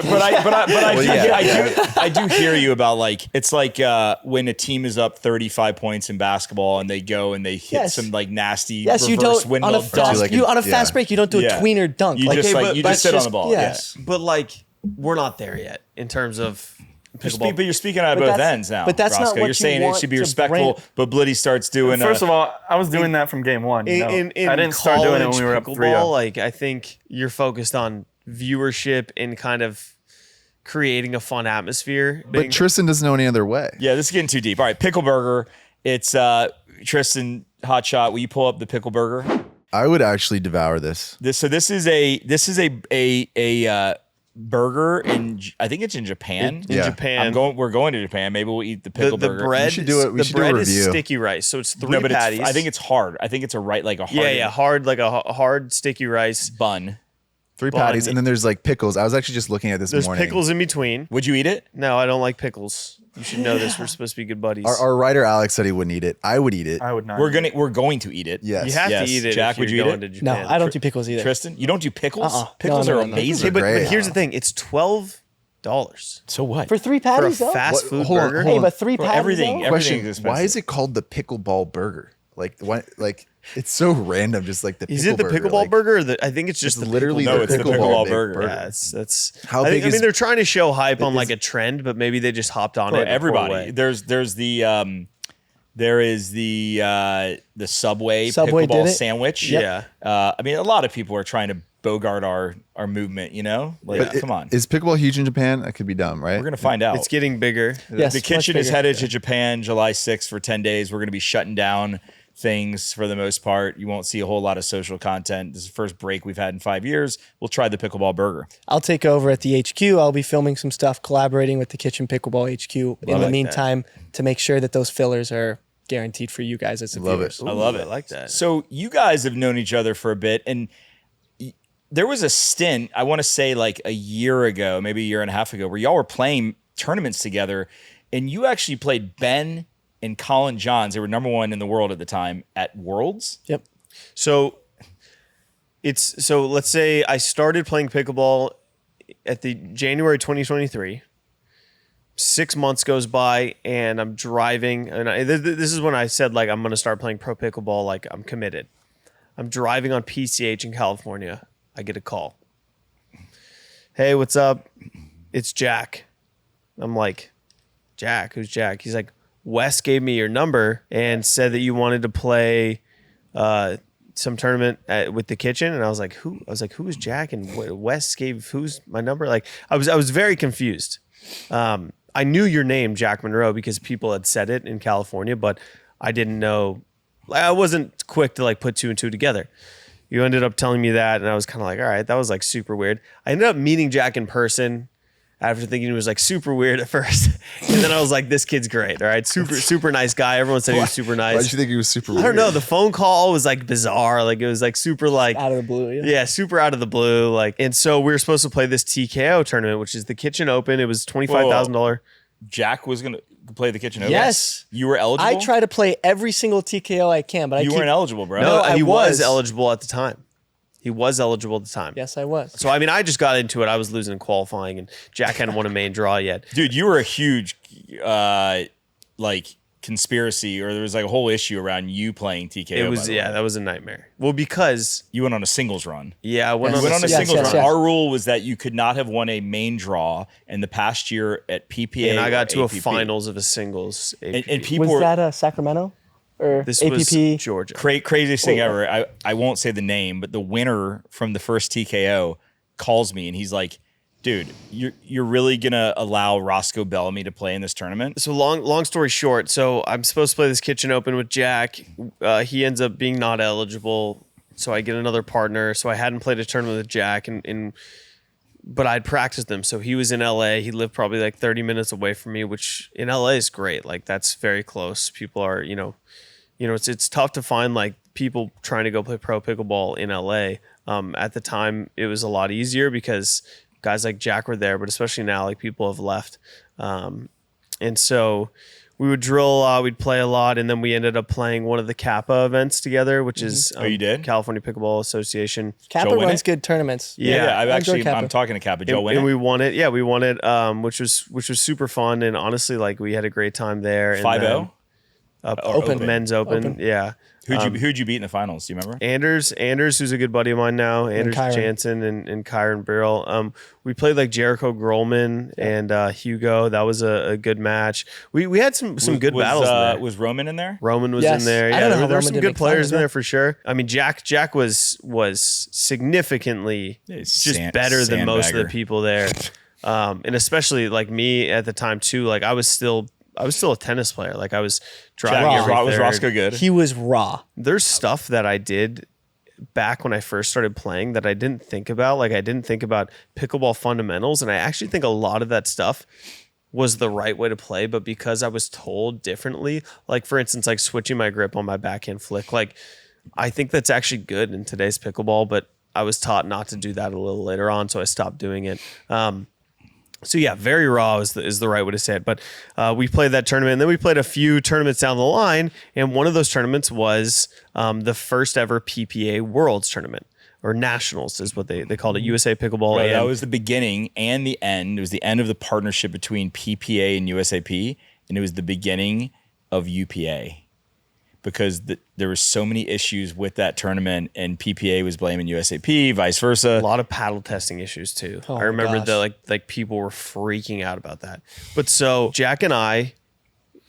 Speaker 2: do hear you about like it's like when a team is up 35 points in basketball and they go and they hit
Speaker 1: Yes.
Speaker 2: some like nasty
Speaker 1: Yes, you
Speaker 2: reverse
Speaker 1: don't
Speaker 2: windmill
Speaker 1: on a fast,
Speaker 4: like
Speaker 1: you
Speaker 4: a-
Speaker 1: on a fast
Speaker 4: yeah.
Speaker 1: break. You don't do a
Speaker 2: Yeah.
Speaker 1: tweener dunk.
Speaker 2: You
Speaker 1: Like,
Speaker 2: just
Speaker 3: Okay,
Speaker 2: like
Speaker 3: but
Speaker 2: you
Speaker 3: that's
Speaker 2: just sit on
Speaker 1: just-
Speaker 2: the ball.
Speaker 1: yes.
Speaker 3: But like, we're not there yet in terms of pickleball.
Speaker 2: But you're speaking out of
Speaker 1: But
Speaker 2: both
Speaker 1: that's-
Speaker 2: ends now.
Speaker 1: but that's not
Speaker 2: Roscoe.
Speaker 1: what
Speaker 2: You're
Speaker 1: you
Speaker 2: saying it
Speaker 1: want
Speaker 2: should be
Speaker 1: to
Speaker 2: respectful,
Speaker 1: bring-
Speaker 2: but Blitty starts doing.
Speaker 6: First of all, I was doing that from game one. You know?
Speaker 3: in
Speaker 6: I didn't start doing it when we were up
Speaker 3: college
Speaker 6: 3-0.
Speaker 3: pickleball, like I think you're focused on viewership and kind of creating a fun atmosphere.
Speaker 4: But Tristan doesn't know any other way.
Speaker 2: yeah, this is getting too deep. All right, Pickle Burger. It's Tristan Hotshot. Will you pull up the Pickle Burger?
Speaker 4: I would actually devour this.
Speaker 2: This is a burger in I think it's in Japan.
Speaker 3: in
Speaker 4: Yeah.
Speaker 3: Japan,
Speaker 2: We're going to Japan. Maybe we'll eat the pickle
Speaker 3: the
Speaker 2: burger.
Speaker 3: bread,
Speaker 4: We should do it. We
Speaker 3: the
Speaker 4: should do a
Speaker 3: bread is
Speaker 4: review.
Speaker 3: sticky rice, so it's 3
Speaker 2: No, but
Speaker 3: patties.
Speaker 2: I think it's hard. I think it's a hard.
Speaker 3: hard, like a hard sticky rice.
Speaker 2: bun.
Speaker 4: 3
Speaker 3: Bun.
Speaker 4: patties, and then there's like pickles. I was actually just looking at this
Speaker 3: There's
Speaker 4: morning.
Speaker 3: pickles in between.
Speaker 2: Would you eat it?
Speaker 3: No, I don't like pickles. You should know this. We're supposed to be good buddies.
Speaker 4: Our writer Alex said he wouldn't eat it. I would eat it.
Speaker 6: I would not.
Speaker 2: We're going to eat it.
Speaker 4: Yes.
Speaker 3: you have
Speaker 2: Yes.
Speaker 3: to eat it.
Speaker 2: Jack,
Speaker 3: if
Speaker 2: would
Speaker 3: you're
Speaker 2: you eat
Speaker 3: going
Speaker 2: it?
Speaker 3: to
Speaker 1: no,
Speaker 3: Japan.
Speaker 1: I don't do pickles either.
Speaker 2: Tristan, you don't do pickles?
Speaker 1: Uh-uh.
Speaker 2: Pickles
Speaker 1: No,
Speaker 2: are
Speaker 1: no, no.
Speaker 2: amazing.
Speaker 3: Okay, but
Speaker 4: Great.
Speaker 3: here's the thing. It's $12
Speaker 2: So what?
Speaker 1: For 3
Speaker 3: for a
Speaker 1: patties, though?
Speaker 3: fast food
Speaker 4: hold on,
Speaker 3: burger.
Speaker 4: hold
Speaker 1: Hey,
Speaker 4: on.
Speaker 1: but 3
Speaker 2: For
Speaker 1: patties,
Speaker 2: everything,
Speaker 1: though?
Speaker 2: everything
Speaker 4: Question:
Speaker 2: is expensive.
Speaker 4: why is it called the Pickleball Burger? Like what? Like it's so random. Just like the
Speaker 3: Is it the
Speaker 4: pickle burger,
Speaker 3: pickleball
Speaker 4: like,
Speaker 3: burger? Or I think it's just
Speaker 4: It's
Speaker 3: the
Speaker 4: literally
Speaker 3: pickle
Speaker 2: No,
Speaker 4: the
Speaker 2: it's the
Speaker 3: burger.
Speaker 2: pickleball
Speaker 4: big
Speaker 2: burger.
Speaker 3: Yeah, that's
Speaker 4: How
Speaker 3: I
Speaker 4: big
Speaker 3: mean,
Speaker 4: is-
Speaker 3: they're trying to show hype on
Speaker 4: is-
Speaker 3: like a trend, but maybe they just hopped on
Speaker 2: For
Speaker 3: it. in a poor
Speaker 2: everybody.
Speaker 3: way.
Speaker 2: There is the Subway
Speaker 1: Subway
Speaker 2: pickleball
Speaker 1: did it.
Speaker 2: sandwich.
Speaker 3: Yeah.
Speaker 2: I mean, a lot of people are trying to bogart our movement. You know, like
Speaker 4: But
Speaker 2: come on,
Speaker 4: Is pickleball huge in Japan? That could be dumb, right?
Speaker 2: we're gonna find out.
Speaker 3: It's getting bigger.
Speaker 1: Yes,
Speaker 2: The
Speaker 1: much
Speaker 2: kitchen is
Speaker 1: bigger.
Speaker 2: headed to Japan July 6th for 10 days. We're going to be shutting down things for the most part. You won't see a whole lot of social content. This is the first break we've had in 5 years. We'll try the pickleball burger.
Speaker 1: I'll take over at the HQ. I'll be filming some stuff, collaborating with the Kitchen Pickleball HQ in the
Speaker 3: like
Speaker 1: meantime to make sure that those fillers are guaranteed for you guys as a
Speaker 4: Love
Speaker 1: viewers.
Speaker 4: it.
Speaker 2: I love it.
Speaker 3: I like that.
Speaker 2: So you guys have known each other for a bit, and there was a stint, I want to say like a year ago, maybe a year and a half ago, where y'all were playing tournaments together, and you actually played Ben and Colin Johns. They were #1 in the world at the time at Worlds.
Speaker 1: Yep.
Speaker 3: So let's say I started playing pickleball at the January 2023. 6 months goes by and I'm driving, and this is when I said like I'm going to start playing pro pickleball, like I'm committed. I'm driving on PCH in California. I get a call. Hey, what's up? It's Jack. I'm like, Jack? Who's Jack? He's like, Wes gave me your number and said that you wanted to play some tournament with the kitchen. And I was like, who? I was like, who is Jack? And Wes gave who's my number? Like, I was very confused. I knew your name, Jack Munro, because people had said it in California, but I didn't know. I wasn't quick to like put 2 and 2 together. You ended up telling me that, and I was kind of like, all right, that was like super weird. I ended up meeting Jack in person after thinking he was like super weird at first. And then I was like, this kid's great. All right. Super nice guy. Everyone said he was super nice.
Speaker 4: Why did you think he was super weird?
Speaker 3: I don't know. The phone call was like bizarre. Like it was like super like
Speaker 1: Out of the blue.
Speaker 3: yeah, super out of the blue. Like, and so we were supposed to play this TKO tournament, which is the Kitchen Open. It was $25,000.
Speaker 2: Jack was going to play the kitchen open?
Speaker 1: Yes.
Speaker 2: You were eligible?
Speaker 1: I try to play every single TKO I can, but
Speaker 2: You weren't eligible, bro.
Speaker 3: No,
Speaker 1: I
Speaker 3: he was
Speaker 1: was.
Speaker 3: eligible at the time. He was eligible at the time.
Speaker 1: Yes, I was.
Speaker 3: So I mean, I just got into it. I was losing in qualifying, and Jack hadn't won a main draw yet.
Speaker 2: Dude, you were a huge like conspiracy, or there was like a whole issue around you playing TKO.
Speaker 3: It was
Speaker 2: by the way.
Speaker 3: that was a nightmare. Well, because
Speaker 2: You went on a singles run.
Speaker 3: I went
Speaker 1: Yes.
Speaker 3: on
Speaker 2: Went on a
Speaker 1: Yes,
Speaker 2: singles
Speaker 1: yes,
Speaker 2: run.
Speaker 1: yes.
Speaker 2: Our rule was that you could not have won a main draw in the past year at PPA.
Speaker 3: and I got to
Speaker 2: or
Speaker 3: a
Speaker 2: APP.
Speaker 3: finals of a singles. APP.
Speaker 2: And people
Speaker 1: Was
Speaker 2: were
Speaker 1: that Sacramento or
Speaker 3: this
Speaker 1: APP?
Speaker 3: was Georgia.
Speaker 2: craziest thing
Speaker 1: Oh.
Speaker 2: ever. I won't say the name, but the winner from the first TKO calls me and he's like, dude, you're really gonna allow Roscoe Bellamy to play in this tournament?
Speaker 3: So long story short, so I'm supposed to play this Kitchen Open with Jack. He ends up being not eligible, so I get another partner. So I hadn't played a tournament with Jack, but I'd practiced them. So he was in LA. He lived probably like 30 minutes away from me, which in LA is great. Like that's very close. People are, it's tough to find like people trying to go play pro pickleball in LA. At the time, it was a lot easier because guys like Jack were there, but especially now, like people have left. And so we would drill, we'd play a lot, and then we ended up playing one of the Kappa events together, which is
Speaker 2: you did?
Speaker 3: California Pickleball Association.
Speaker 1: Kappa
Speaker 2: Joe win
Speaker 1: runs
Speaker 2: it?
Speaker 1: good tournaments.
Speaker 3: Yeah,
Speaker 2: I'm talking to Kappa. Joe win
Speaker 3: And
Speaker 2: it?
Speaker 3: we won it. Yeah, we won it, which was super fun. And honestly, like we had a great time there. And
Speaker 2: 5-0?
Speaker 3: then,
Speaker 1: Open.
Speaker 3: men's open. Yeah.
Speaker 2: Who'd you beat in the finals? Do you remember?
Speaker 3: Anders, who's a good buddy of mine now, Anders
Speaker 1: Kyron.
Speaker 3: Jansen and Kyron Birrell. We played like Jericho Grolman and Hugo. That was a good match. We had some good battles in there.
Speaker 2: Was Roman in there?
Speaker 3: Roman was
Speaker 1: Yes.
Speaker 3: in there.
Speaker 1: I
Speaker 3: Yeah,
Speaker 1: don't know how
Speaker 3: there were
Speaker 1: Roman
Speaker 3: some
Speaker 1: did
Speaker 3: good
Speaker 1: make
Speaker 3: players
Speaker 1: finals,
Speaker 3: in
Speaker 1: yeah.
Speaker 3: there for sure. I mean, Jack was significantly just better than most of the
Speaker 2: sandbagger.
Speaker 3: people there, and especially like me at the time too. Like I was still a tennis player. Like I was driving
Speaker 2: Jack,
Speaker 3: every
Speaker 2: was
Speaker 3: third.
Speaker 2: Roscoe good?
Speaker 1: He was raw.
Speaker 3: There's stuff that I did back when I first started playing that I didn't think about. Like I didn't think about pickleball fundamentals, and I actually think a lot of that stuff was the right way to play, but because I was told differently, like for instance, like switching my grip on my backhand flick, like I think that's actually good in today's pickleball, but I was taught not to do that a little later on, so I stopped doing it. So yeah, very raw is the right way to say it. But we played that tournament, and then we played a few tournaments down the line, and one of those tournaments was the first ever PPA Worlds tournament, or Nationals is what they called it, USA Pickleball.
Speaker 2: Right,
Speaker 3: and
Speaker 2: that was the beginning and the end. It was the end of the partnership between PPA and USAP, and it was the beginning of UPA. Because there were so many issues with that tournament, and PPA was blaming USAP, vice versa.
Speaker 3: A lot of paddle testing issues too.
Speaker 1: Oh
Speaker 3: I
Speaker 1: my
Speaker 3: remember
Speaker 1: gosh.
Speaker 3: like people were freaking out about that. But so Jack and I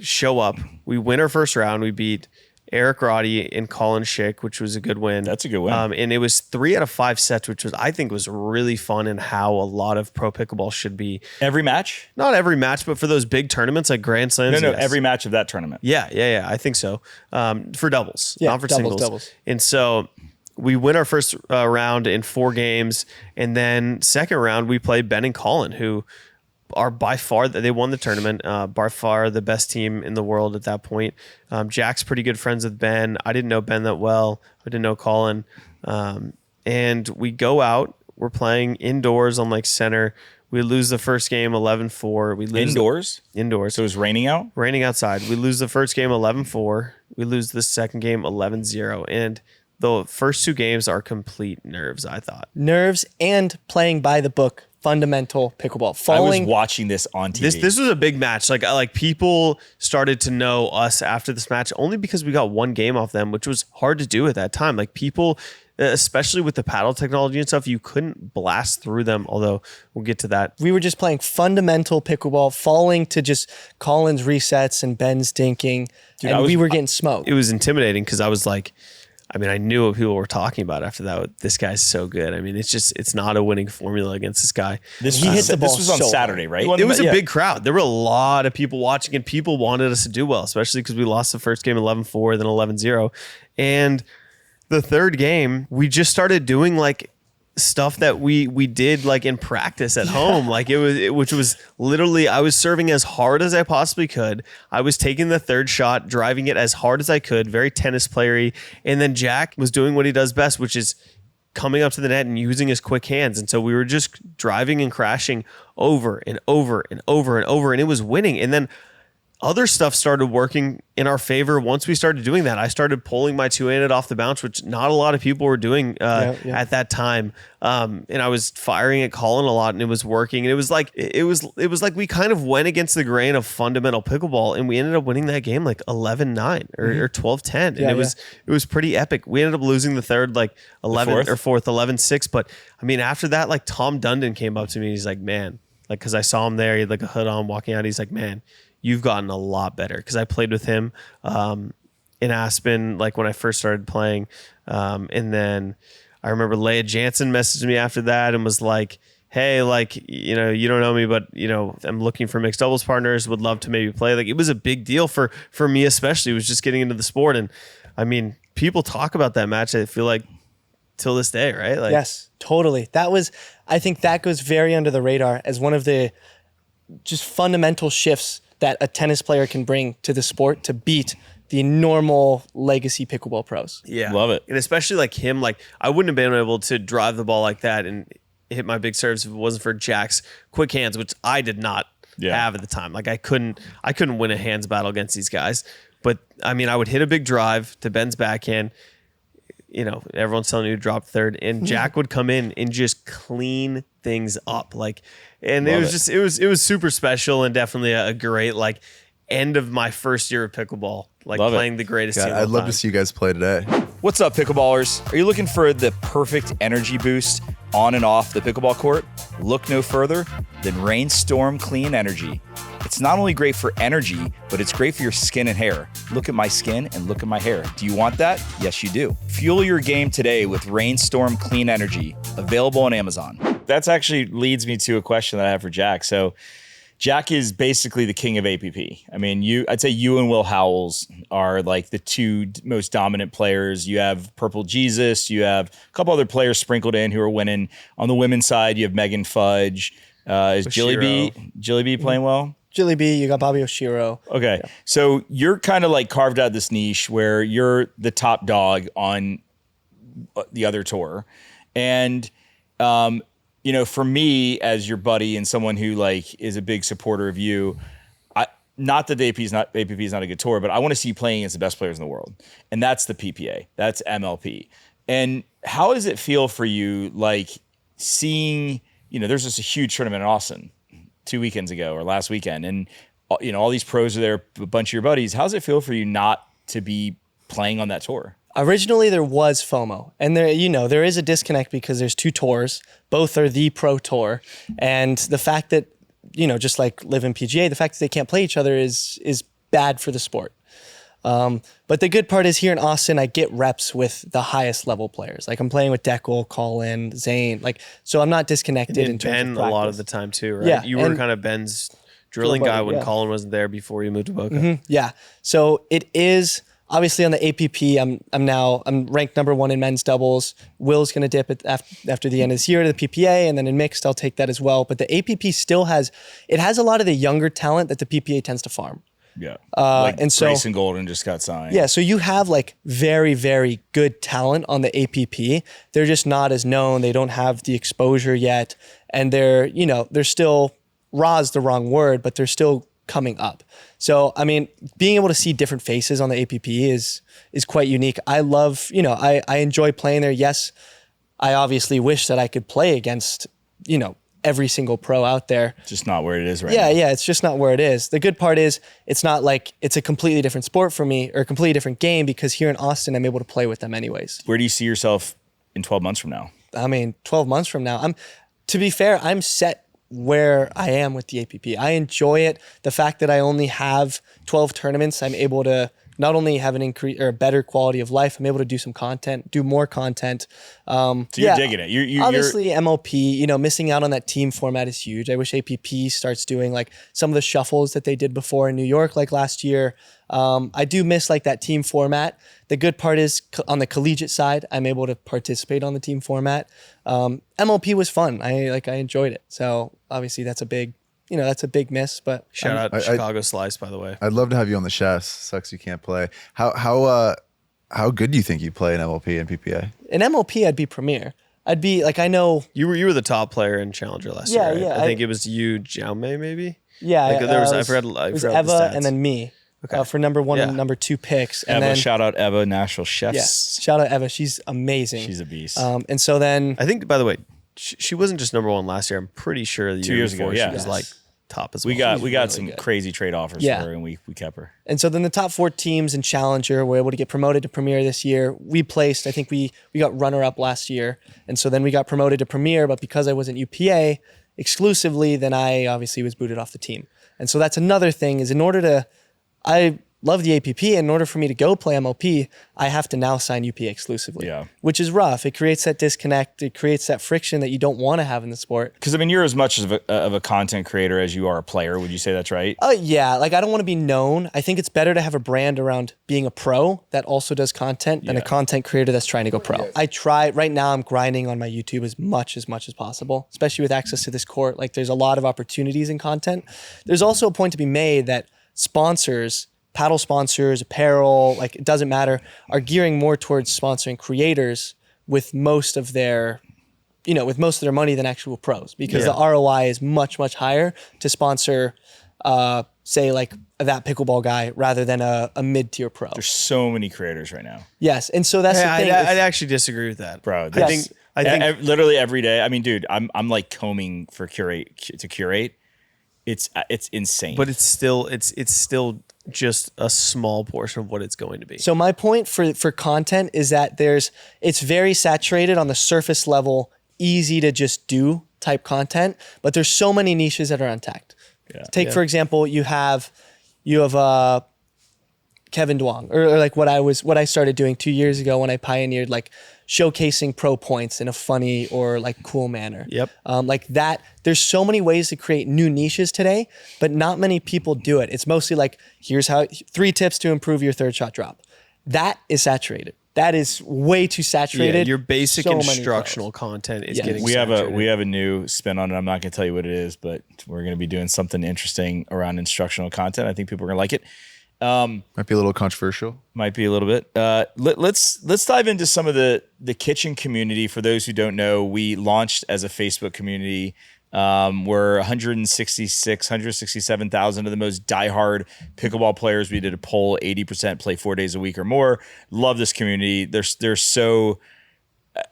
Speaker 3: show up. We win our first round. We beat Eric Roddy and Colin Schick, which was a good win.
Speaker 2: That's a good win.
Speaker 3: And it was 3 out of 5 sets, which I think was really fun, and how a lot of pro pickleball should be.
Speaker 2: Every match?
Speaker 3: Not every match, but for those big tournaments like Grand Slams.
Speaker 2: No,
Speaker 3: yes.
Speaker 2: every match of that tournament.
Speaker 3: Yeah, I think so. For doubles,
Speaker 1: Yeah,
Speaker 3: not for
Speaker 1: doubles,
Speaker 3: singles.
Speaker 1: doubles.
Speaker 3: And so we win our first round in 4 games, and then second round we play Ben and Colin, who are by far, they won the tournament, by far the best team in the world at that point. Jack's pretty good friends with Ben. I didn't know Ben that well. I didn't know Colin. And we go out, we're playing indoors on like center. We lose the first game 11-4. We lose
Speaker 2: Indoors?
Speaker 3: Indoors.
Speaker 2: So it was raining out?
Speaker 3: Raining outside. We lose the first game 11-4. We lose the second game 11-0. And the first 2 games are complete nerves, I thought.
Speaker 1: Nerves and playing by the book, fundamental pickleball.
Speaker 2: I was watching this on TV.
Speaker 3: This was a big match. Like people started to know us after this match only because we got 1 game off them, which was hard to do at that time. Like people, especially with the paddle technology and stuff, you couldn't blast through them, although we'll get to that.
Speaker 1: We were just playing fundamental pickleball, falling to just Colin's resets and Ben's dinking, and we were getting smoked.
Speaker 3: It was intimidating because I was like, I knew what people were talking about after that. This guy's so good. It's not a winning formula against this guy.
Speaker 1: He hit the ball.
Speaker 2: This was on
Speaker 1: so
Speaker 2: Saturday, right?
Speaker 3: It was a big crowd. There were a lot of people watching, and people wanted us to do well, especially because we lost the first game 11-4, then 11-0. And the third game, we just started doing like stuff that we did like in practice at home. Like which was literally, I was serving as hard as I possibly could. I was taking the third shot, driving it as hard as I could, very tennis playery. And then Jack was doing what he does best, which is coming up to the net and using his quick hands. And so we were just driving and crashing over and over and over and over, and it was winning. And then other stuff started working in our favor once we started doing that. I started pulling my two-handed off the bounce, which not a lot of people were doing at that time. And I was firing at Colin a lot, and it was working. And it was like we kind of went against the grain of fundamental pickleball, and we ended up winning that game like 11-9 or 12-10. And it was pretty epic. We ended up losing the third like 11 or fourth 11-6. But after that, like Tom Dundon came up to me. And he's like, man, like because I saw him there, he had like a hood on walking out. He's like, man, you've gotten a lot better, because I played with him in Aspen, like when I first started playing. And then I remember Leah Jansen messaged me after that and was like, hey, like, you don't know me, but, I'm looking for mixed doubles partners, would love to maybe play. Like, it was a big deal for me, especially. It was just getting into the sport. And people talk about that match, I feel like, till this day, right? Like,
Speaker 1: yes, totally. I think that goes very under the radar as one of the just fundamental shifts that a tennis player can bring to the sport to beat the normal legacy pickleball pros.
Speaker 3: Yeah.
Speaker 2: Love it.
Speaker 3: And especially like him, like I wouldn't have been able to drive the ball like that and hit my big serves if it wasn't for Jack's quick hands, which I did not have at the time. Like I couldn't win a hands battle against these guys. But I would hit a big drive to Ben's backhand. Everyone's telling you to drop third, and Jack would come in and just clean things up. And it was super special, and definitely a great end of my first year of pickleball, playing the greatest team.
Speaker 4: I'd love to see you guys play today.
Speaker 2: What's up, pickleballers? Are you looking for the perfect energy boost on and off the pickleball court? Look no further than Rainstorm Clean Energy. It's not only great for energy, but it's great for your skin and hair. Look at my skin and look at my hair. Do you want that? Yes, you do. Fuel your game today with Rainstorm Clean Energy, available on Amazon. That's actually leads me to a question that I have for Jack. So Jack is basically the king of APP. I'd say you and Will Howells are like the 2 most dominant players. You have Purple Jesus. You have a couple other players sprinkled in who are winning. On the women's side, you have Megan Fudge. Is Jilly B playing well?
Speaker 1: Jilly B, you got Bobby Oshiro.
Speaker 2: Okay. Yeah. So you're kind of like carved out this niche where you're the top dog on the other tour. And, for me as your buddy and someone who is a big supporter of you, not that the APP is not a good tour, but I want to see you playing against the best players in the world. And that's the PPA, that's MLP. And how does it feel for you, seeing, there's just a huge tournament in Austin 2 weekends ago or last weekend, and all these pros are there, a bunch of your buddies. How does it feel for you not to be playing on that tour?
Speaker 1: Originally, there was FOMO, and there is a disconnect because there's 2 tours. Both are the pro tour, and the fact that just like live in PGA, the fact that they can't play each other is bad for the sport. But the good part is here in Austin, I get reps with the highest level players. Like I'm playing with Deckel, Colin, Zane. So I'm not disconnected in terms
Speaker 3: Ben
Speaker 1: of practice.
Speaker 3: A lot of the time too, right?
Speaker 1: Yeah,
Speaker 3: you were kind of Ben's drilling guy when Colin wasn't there before you moved to Boca.
Speaker 1: Yeah. So it is obviously on the APP, I'm ranked number 1 in men's doubles. Will's going to dip it after the end of this year to the PPA, and then in mixed, I'll take that as well. But the APP still has a lot of the younger talent that the PPA tends to farm.
Speaker 2: Yeah.
Speaker 1: And so
Speaker 2: Grayson Golden just got signed.
Speaker 1: Yeah, so you have like very, very good talent on the APP. They're just not as known. They don't have the exposure yet. And they're still, raw's the wrong word, but they're still coming up. So, I mean, being able to see different faces on the APP is quite unique. I love, I enjoy playing there. Yes, I obviously wish that I could play against, every single pro out there.
Speaker 2: Just not where it is right now.
Speaker 1: Yeah, it's just not where it is. The good part is it's not like it's a completely different sport for me or a completely different game, because here in Austin, I'm able to play with them anyways.
Speaker 2: Where do you see yourself in 12 months from now?
Speaker 1: I mean, 12 months from now, to be fair, I'm set where I am with the APP. I enjoy it. The fact that I only have 12 tournaments, I'm able to not only have an increase or a better quality of life, I'm able to do some content, do more content.
Speaker 2: So you're digging it. You're
Speaker 1: obviously MLP, missing out on that team format is huge. I wish APP starts doing like some of the shuffles that they did before in New York, like last year. I do miss like that team format. The good part is on the collegiate side, I'm able to participate on the team format. MLP was fun. I enjoyed it. So obviously that's a big miss, but
Speaker 3: shout out Chicago Slice, by the way.
Speaker 4: I'd love to have you on the chefs. Sucks you can't play. How good do you think you play in MLP and PPA?
Speaker 1: In MLP, I'd be premier. I'd be like, I know
Speaker 3: you were the top player in Challenger last year. Right?
Speaker 1: Yeah.
Speaker 3: I think it was you, Jaume, maybe.
Speaker 1: Yeah,
Speaker 3: like, there was
Speaker 1: I forgot
Speaker 3: the
Speaker 1: Eva
Speaker 3: stats.
Speaker 1: and then me. Okay. For number 1 and number 2 picks. And
Speaker 2: Eva,
Speaker 1: then,
Speaker 2: shout out Eva, Nashville Chefs.
Speaker 1: Yeah, shout out Eva. She's amazing.
Speaker 2: She's a beast.
Speaker 1: And so then
Speaker 3: I think, by the way, she wasn't just number 1 last year. I'm pretty sure the
Speaker 2: 2 years ago,
Speaker 3: she was like top as well.
Speaker 2: We got some crazy trade offers for her, and we kept her.
Speaker 1: And so then the top 4 teams in Challenger were able to get promoted to Premier this year. We placed, I think we got runner-up last year. And so then we got promoted to Premier, but because I wasn't UPA exclusively, then I obviously was booted off the team. And so that's another thing, is I love the APP. In order for me to go play MLP, I have to now sign UPA exclusively, which is rough. It creates that disconnect. It creates that friction that you don't want to have in the sport.
Speaker 2: Because, I mean, you're as much of a content creator as you are a player. Would you say that's right?
Speaker 1: Yeah. Like, I don't want to be known. I think it's better to have a brand around being a pro that also does content than a content creator that's trying to go pro. I try. Right now, I'm grinding on my YouTube as much as possible, especially with access to this court. Like, there's a lot of opportunities in content. There's also a point to be made that sponsors, paddle sponsors, apparel, like it doesn't matter, are gearing more towards sponsoring creators with most of their money than actual pros, because the ROI is much, much higher to sponsor, say like that pickleball guy rather than a mid-tier pro.
Speaker 2: There's so many creators right now.
Speaker 1: Yes, and so that's the thing.
Speaker 3: I'd actually disagree with that,
Speaker 2: bro.
Speaker 3: I think
Speaker 2: literally every day. I mean, dude, I'm like combing to curate. It's insane.
Speaker 3: But it's still just a small portion of what it's going to be.
Speaker 1: So my point for content is that it's very saturated on the surface level, easy to just do type content, but there's so many niches that are untapped. Yeah. For example, you have Kevin Duong, or like what I started doing 2 years ago when I pioneered like showcasing pro points in a funny or like cool manner.
Speaker 3: Yep.
Speaker 1: Like that, there's so many ways to create new niches today, but not many people do it. It's mostly like, here's 3 tips to improve your third shot drop. That is saturated. That is way too saturated.
Speaker 3: Yeah, your basic instructional content is getting
Speaker 2: saturated. We have a new spin on it. I'm not going to tell you what it is, but we're going to be doing something interesting around instructional content. I think people are going to like it.
Speaker 4: Might be a little controversial.
Speaker 2: Might be a little bit. Let's dive into some of the kitchen community. For those who don't know, we launched as a Facebook community. We're 167,000 of the most diehard pickleball players. We did a poll, 80% play 4 days a week or more. Love this community. They're so,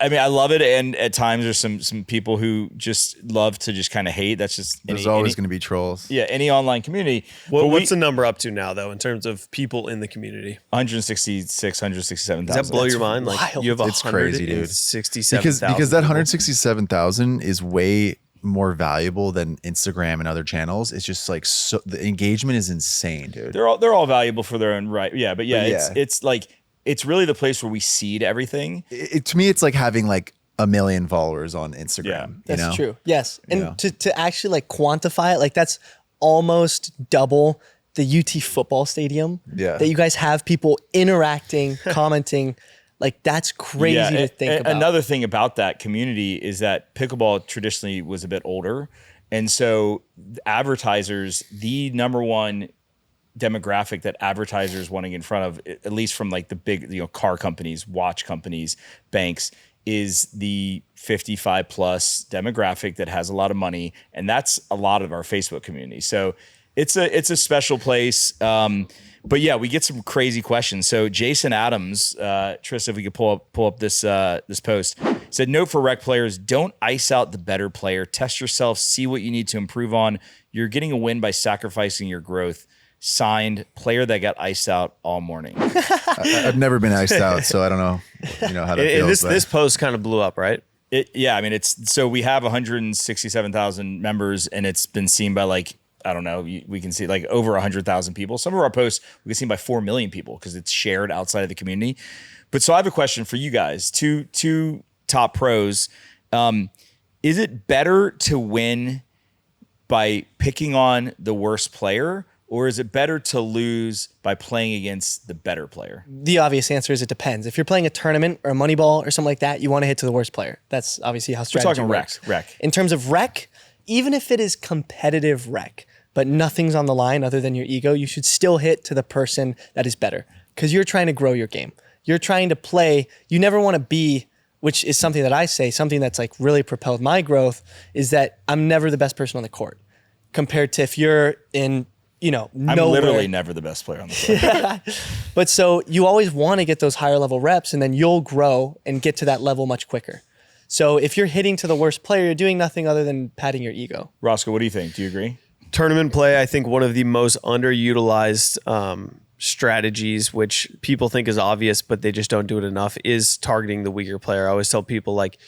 Speaker 2: I mean, I love it. And at times there's some people who just love to just kind of hate. That's just,
Speaker 4: there's always going to be trolls.
Speaker 2: Yeah. Any online community.
Speaker 3: What's the number up to now though, in terms of people in the community?
Speaker 2: 167,000.
Speaker 3: Does that blow your mind? Like
Speaker 1: wild.
Speaker 3: You have
Speaker 4: It's crazy, dude.
Speaker 3: 167,000.
Speaker 4: Because that 167,000 is way more valuable than Instagram and other channels. It's just like, so the engagement is insane, dude.
Speaker 2: They're all valuable for their own right. Yeah. But it's like, it's really the place where we seed everything.
Speaker 4: To me, it's like having like 1 million followers on Instagram.
Speaker 2: Yeah,
Speaker 1: that's
Speaker 4: you know?
Speaker 1: true. Yes. And to actually like quantify it, like that's almost double the UT football stadium.
Speaker 4: Yeah.
Speaker 1: That you guys have people interacting, commenting. Like that's crazy to think about.
Speaker 2: Another thing about that community is that pickleball traditionally was a bit older. And so advertisers, the number one demographic that advertisers wanting in front of, at least from like the big, car companies, watch companies, banks, is the 55 plus demographic that has a lot of money. And that's a lot of our Facebook community. So it's a special place. But yeah, we get some crazy questions. So Jason Adams, Tristan, if we could pull up this post, said, note for rec players, don't ice out the better player. Test yourself, see what you need to improve on. You're getting a win by sacrificing your growth. Signed, player that got iced out all morning.
Speaker 4: I've never been iced out, so I don't know, how that feels.
Speaker 3: This post kind of blew up, right?
Speaker 2: I mean, so we have 167,000 members, and it's been seen by like, I don't know, we can see like over 100,000 people. Some of our posts we can see by 4 million people because it's shared outside of the community. But so I have a question for you guys, two top pros. Is it better to win by picking on the worst player, or is it better to lose by playing against the better player?
Speaker 1: The obvious answer is it depends. If you're playing a tournament or a money ball or something like that, you want to hit to the worst player. That's obviously how strategy
Speaker 2: We're talking
Speaker 1: works.
Speaker 2: rec.
Speaker 1: In terms of rec, even if it is competitive rec, but nothing's on the line other than your ego, you should still hit to the person that is better because you're trying to grow your game. You're trying to play. You never want to be, which is something that I say, something that's like really propelled my growth, is that I'm never the best person on the court compared to if you're in,
Speaker 2: I'm
Speaker 1: nowhere.
Speaker 2: literally never the best player on the court.
Speaker 1: But so you always want to get those higher level reps and then you'll grow and get to that level much quicker. So if you're hitting to the worst player, you're doing nothing other than padding your ego.
Speaker 2: Roscoe, what do you think? Do you agree?
Speaker 3: Tournament play, I think one of the most underutilized strategies, which people think is obvious, but they just don't do it enough, is targeting the weaker player. I always tell people, like,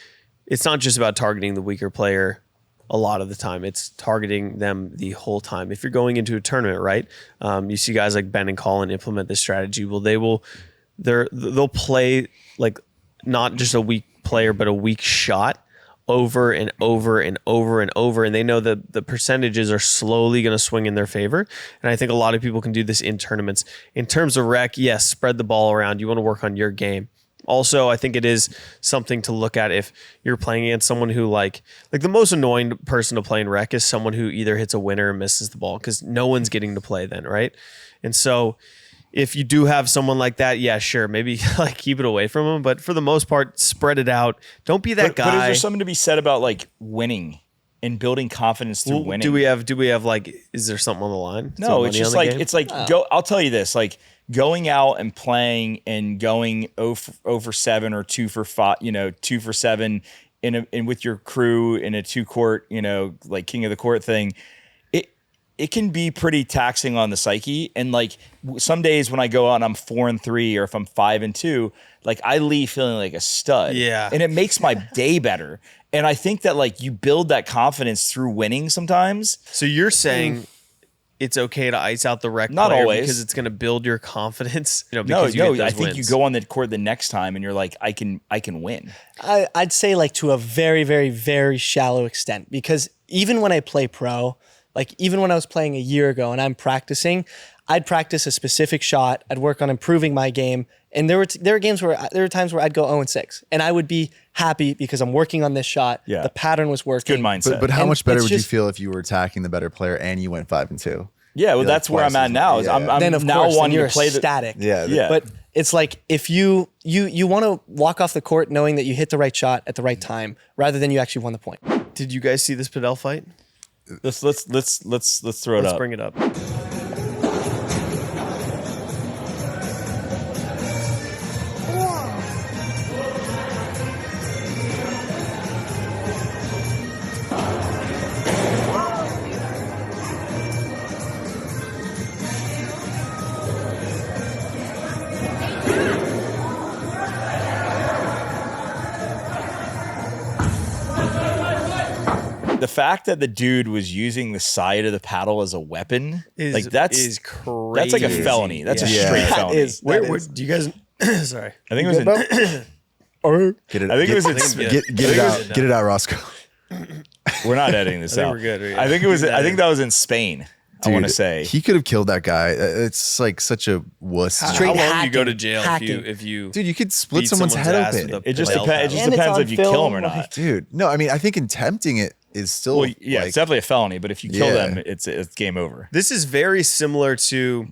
Speaker 3: it's not just about targeting the weaker player a lot of the time. It's targeting them the whole time. If you're going into a tournament, right? You see guys like Ben and Colin implement this strategy. Well, they'll play like not just a weak player, but a weak shot over and over and over and over. And they know that the percentages are slowly going to swing in their favor. And I think a lot of people can do this in tournaments. In terms of rec, yes, spread the ball around. You want to work on your game. Also, I think it is something to look at if you're playing against someone who like the most annoying person to play in rec is someone who either hits a winner or misses the ball because no one's getting to play then, right? And so if you do have someone like that, yeah, sure, maybe like keep it away from them. But for the most part, spread it out. Don't be that guy.
Speaker 2: But is there something to be said about like winning and building confidence through winning?
Speaker 3: Do we have like, is there something on the line?
Speaker 2: No, it's just like, go. I'll tell you this, like going out and playing and going 0 for 7 or 2 for 5, 2 for 7 in with your crew in a 2-court, like king of the court thing. It can be pretty taxing on the psyche. And like some days when I go out and I'm 4 and 3, or if I'm 5 and 2, like I leave feeling like a stud.
Speaker 3: Yeah.
Speaker 2: And it makes my day better. And I think that like you build that confidence through winning sometimes.
Speaker 3: So you're saying it's okay to ice out the rec
Speaker 2: Not
Speaker 3: player
Speaker 2: always.
Speaker 3: because it's going to build your confidence.
Speaker 2: Because I think you go on the court the next time and you're like, I can win.
Speaker 1: I'd say like to a very, very, very shallow extent, because even when I play pro, like even when I was playing a year ago and I'm practicing, I'd practice a specific shot. I'd work on improving my game. And there were times where I'd go 0 and 6 and I would be happy because I'm working on this shot.
Speaker 2: Yeah.
Speaker 1: The pattern was working.
Speaker 2: Good mindset.
Speaker 4: But how
Speaker 1: And
Speaker 4: much better
Speaker 1: it's
Speaker 4: would you
Speaker 1: just-
Speaker 4: feel if you were attacking the better player and you went 5 and 2?
Speaker 2: Yeah, well,
Speaker 4: You're
Speaker 2: that's
Speaker 4: like
Speaker 2: where I'm
Speaker 4: twice
Speaker 2: at
Speaker 4: as
Speaker 2: now.
Speaker 4: much.
Speaker 2: Is
Speaker 4: Yeah.
Speaker 2: I'm
Speaker 1: Then of
Speaker 2: now
Speaker 1: course,
Speaker 2: wanting
Speaker 1: you're
Speaker 2: to play
Speaker 1: ecstatic.
Speaker 2: Yeah.
Speaker 1: But it's like if you want to walk off the court knowing that you hit the right shot at the right time rather than you actually won the point.
Speaker 3: Did you guys see this padel fight?
Speaker 2: Let's throw it
Speaker 3: Let's
Speaker 2: up.
Speaker 3: bring it up.
Speaker 2: The fact that the dude was using the side of the paddle as a weapon,
Speaker 3: Is
Speaker 2: like that's
Speaker 3: crazy.
Speaker 2: that's like a felony. That's a
Speaker 3: Yeah.
Speaker 2: straight
Speaker 1: That
Speaker 2: felony.
Speaker 1: is-
Speaker 3: Where
Speaker 1: is-
Speaker 3: do you guys? Sorry.
Speaker 2: I think it was in,
Speaker 4: Get it.
Speaker 2: I think it was
Speaker 3: in-
Speaker 4: Get it out. Get it out, Roscoe.
Speaker 2: we're not editing this
Speaker 3: I think
Speaker 2: out.
Speaker 3: we're good.
Speaker 2: I think it was. I think that was in Spain. I want to say
Speaker 4: he could have killed that guy. It's like such a wuss.
Speaker 3: How
Speaker 1: Straight
Speaker 3: long do you go to
Speaker 1: hacking,
Speaker 3: jail
Speaker 1: hacking.
Speaker 3: if you
Speaker 4: Dude, you could split
Speaker 3: beat
Speaker 4: someone's head
Speaker 3: ass
Speaker 4: open.
Speaker 3: with a
Speaker 2: it just
Speaker 3: bell
Speaker 2: depends. It just
Speaker 1: And it's
Speaker 2: depends
Speaker 1: on
Speaker 2: if you kill
Speaker 1: film,
Speaker 2: them or not.
Speaker 1: like-
Speaker 4: Dude, no, I mean, I think attempting it is still.
Speaker 2: Well, yeah,
Speaker 4: like,
Speaker 2: it's definitely a felony. But if you kill
Speaker 4: Yeah.
Speaker 2: them, it's game over.
Speaker 3: This is very similar to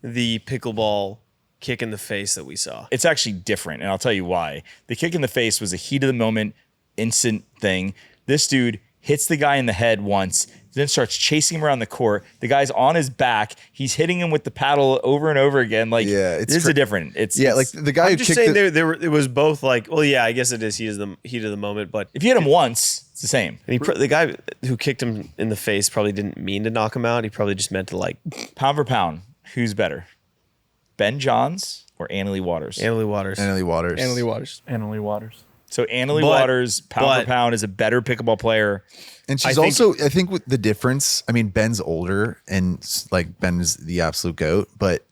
Speaker 3: the pickleball kick in the face that we saw.
Speaker 2: It's actually different, and I'll tell you why. The kick in the face was a heat of the moment, instant thing. This dude hits the guy in the head once, then starts chasing him around the court. The guy's on his back. He's hitting him with the paddle over and over again. Like,
Speaker 4: Yeah, it's
Speaker 2: this is a different. It's
Speaker 4: like the guy
Speaker 3: I'm
Speaker 4: who
Speaker 3: just
Speaker 4: kicked
Speaker 3: saying
Speaker 4: the,
Speaker 3: it was both like, well, yeah, I guess it is heat of the moment, but
Speaker 2: if you hit him once, it's the same.
Speaker 3: the guy who kicked him in the face probably didn't mean to knock him out. He probably just meant to like
Speaker 2: Pound for pound, who's better, Ben Johns or Anna Leigh Waters?
Speaker 3: Anna Leigh Waters.
Speaker 4: Anna Leigh Waters.
Speaker 1: Anna Leigh Waters.
Speaker 6: Anna Leigh Waters.
Speaker 2: So Anna Leigh
Speaker 3: But-
Speaker 2: Waters, pound
Speaker 3: but-
Speaker 2: for pound, is a better pickleball player.
Speaker 4: And she's I think with the difference, I mean, Ben's older and like Ben's the absolute GOAT, but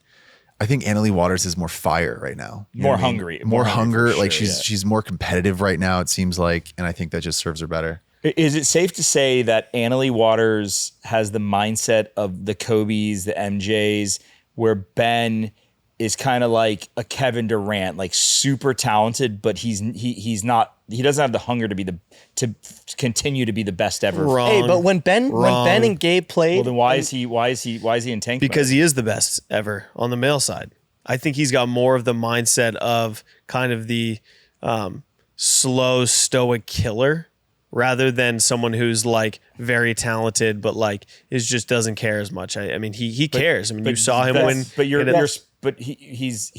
Speaker 4: I think Anna Leigh Waters is more fire right now. You know
Speaker 2: More
Speaker 4: what I mean?
Speaker 2: hungry.
Speaker 4: More
Speaker 2: More hungry
Speaker 4: hunger.
Speaker 2: for
Speaker 4: Like
Speaker 2: sure,
Speaker 4: she's more competitive right now, it seems like. And I think that just serves her better.
Speaker 2: Is it safe to say that Anna Leigh Waters has the mindset of the Kobe's, the MJs, where Ben is kind of like a Kevin Durant, like super talented, but he doesn't have the hunger to continue to be the best ever.
Speaker 3: Wrong.
Speaker 1: Hey, but when Ben and Gabe played,
Speaker 2: Well, then why is he in tank
Speaker 3: because
Speaker 2: mode?
Speaker 3: he is the best ever on the male side. I think he's got more of the mindset of kind of the slow, stoic killer rather than someone who's like very talented, but like just doesn't care as much. I mean, he cares. I mean, you saw him win.
Speaker 2: But he's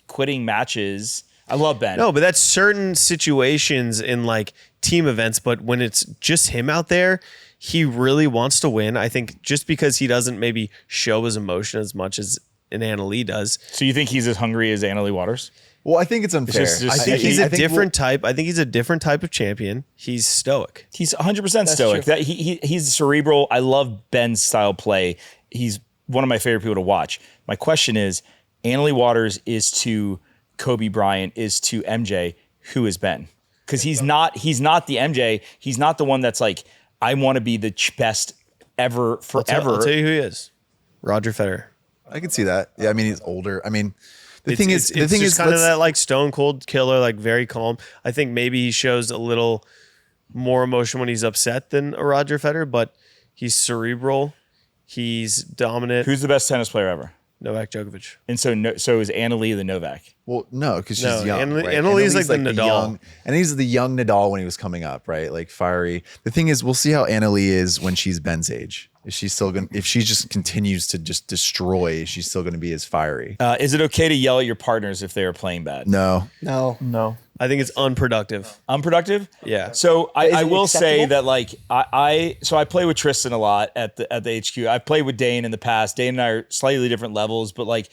Speaker 2: quitting matches. I love Ben.
Speaker 3: No, but that's certain situations in like team events. But when it's just him out there, he really wants to win. I think just because he doesn't maybe show his emotion as much as an Anna Leigh does.
Speaker 2: So you think he's as hungry as Anna Leigh Waters?
Speaker 4: Well, I think it's unfair.
Speaker 3: I think he's a different type. I think he's a different type of champion. He's stoic.
Speaker 2: He's 100% stoic.
Speaker 1: true.
Speaker 2: That he's cerebral. I love Ben's style play. He's one of my favorite people to watch. My question is, Anna Leigh Waters is to Kobe Bryant, is to MJ, who is Ben? Because he's not the MJ. He's not the one that's like, I want to be the best ever forever.
Speaker 3: I'll tell you who he is. Roger Federer.
Speaker 4: I can see that. Yeah, I mean, he's older. I mean, the
Speaker 3: It's
Speaker 4: thing is
Speaker 3: kind of
Speaker 4: let's-
Speaker 3: that like stone cold killer, like very calm. I think maybe he shows a little more emotion when he's upset than a Roger Federer, but he's cerebral. He's dominant.
Speaker 2: Who's the best tennis player ever?
Speaker 3: Novak Djokovic?
Speaker 2: And so is Anna Leigh the Novak?
Speaker 4: Well, no, because she's
Speaker 3: No,
Speaker 4: young.
Speaker 3: Anna-
Speaker 4: right?
Speaker 3: Anna Leigh's like the
Speaker 4: the
Speaker 3: Nadal.
Speaker 4: young, and he's the young Nadal when he was coming up, right? Like fiery. The thing is, we'll see how Anna Leigh is when she's Ben's age. Is she still gonna? If she just continues to just destroy, she's still gonna be as fiery.
Speaker 2: Is it okay to yell at your partners if they are playing bad?
Speaker 4: No,
Speaker 6: No.
Speaker 3: I think it's unproductive.
Speaker 2: Unproductive?
Speaker 3: Yeah.
Speaker 2: So I
Speaker 1: it
Speaker 2: will say
Speaker 1: acceptable?
Speaker 2: that like I play with Tristan a lot at the HQ. I've played with Dane in the past. Dane and I are slightly different levels, but like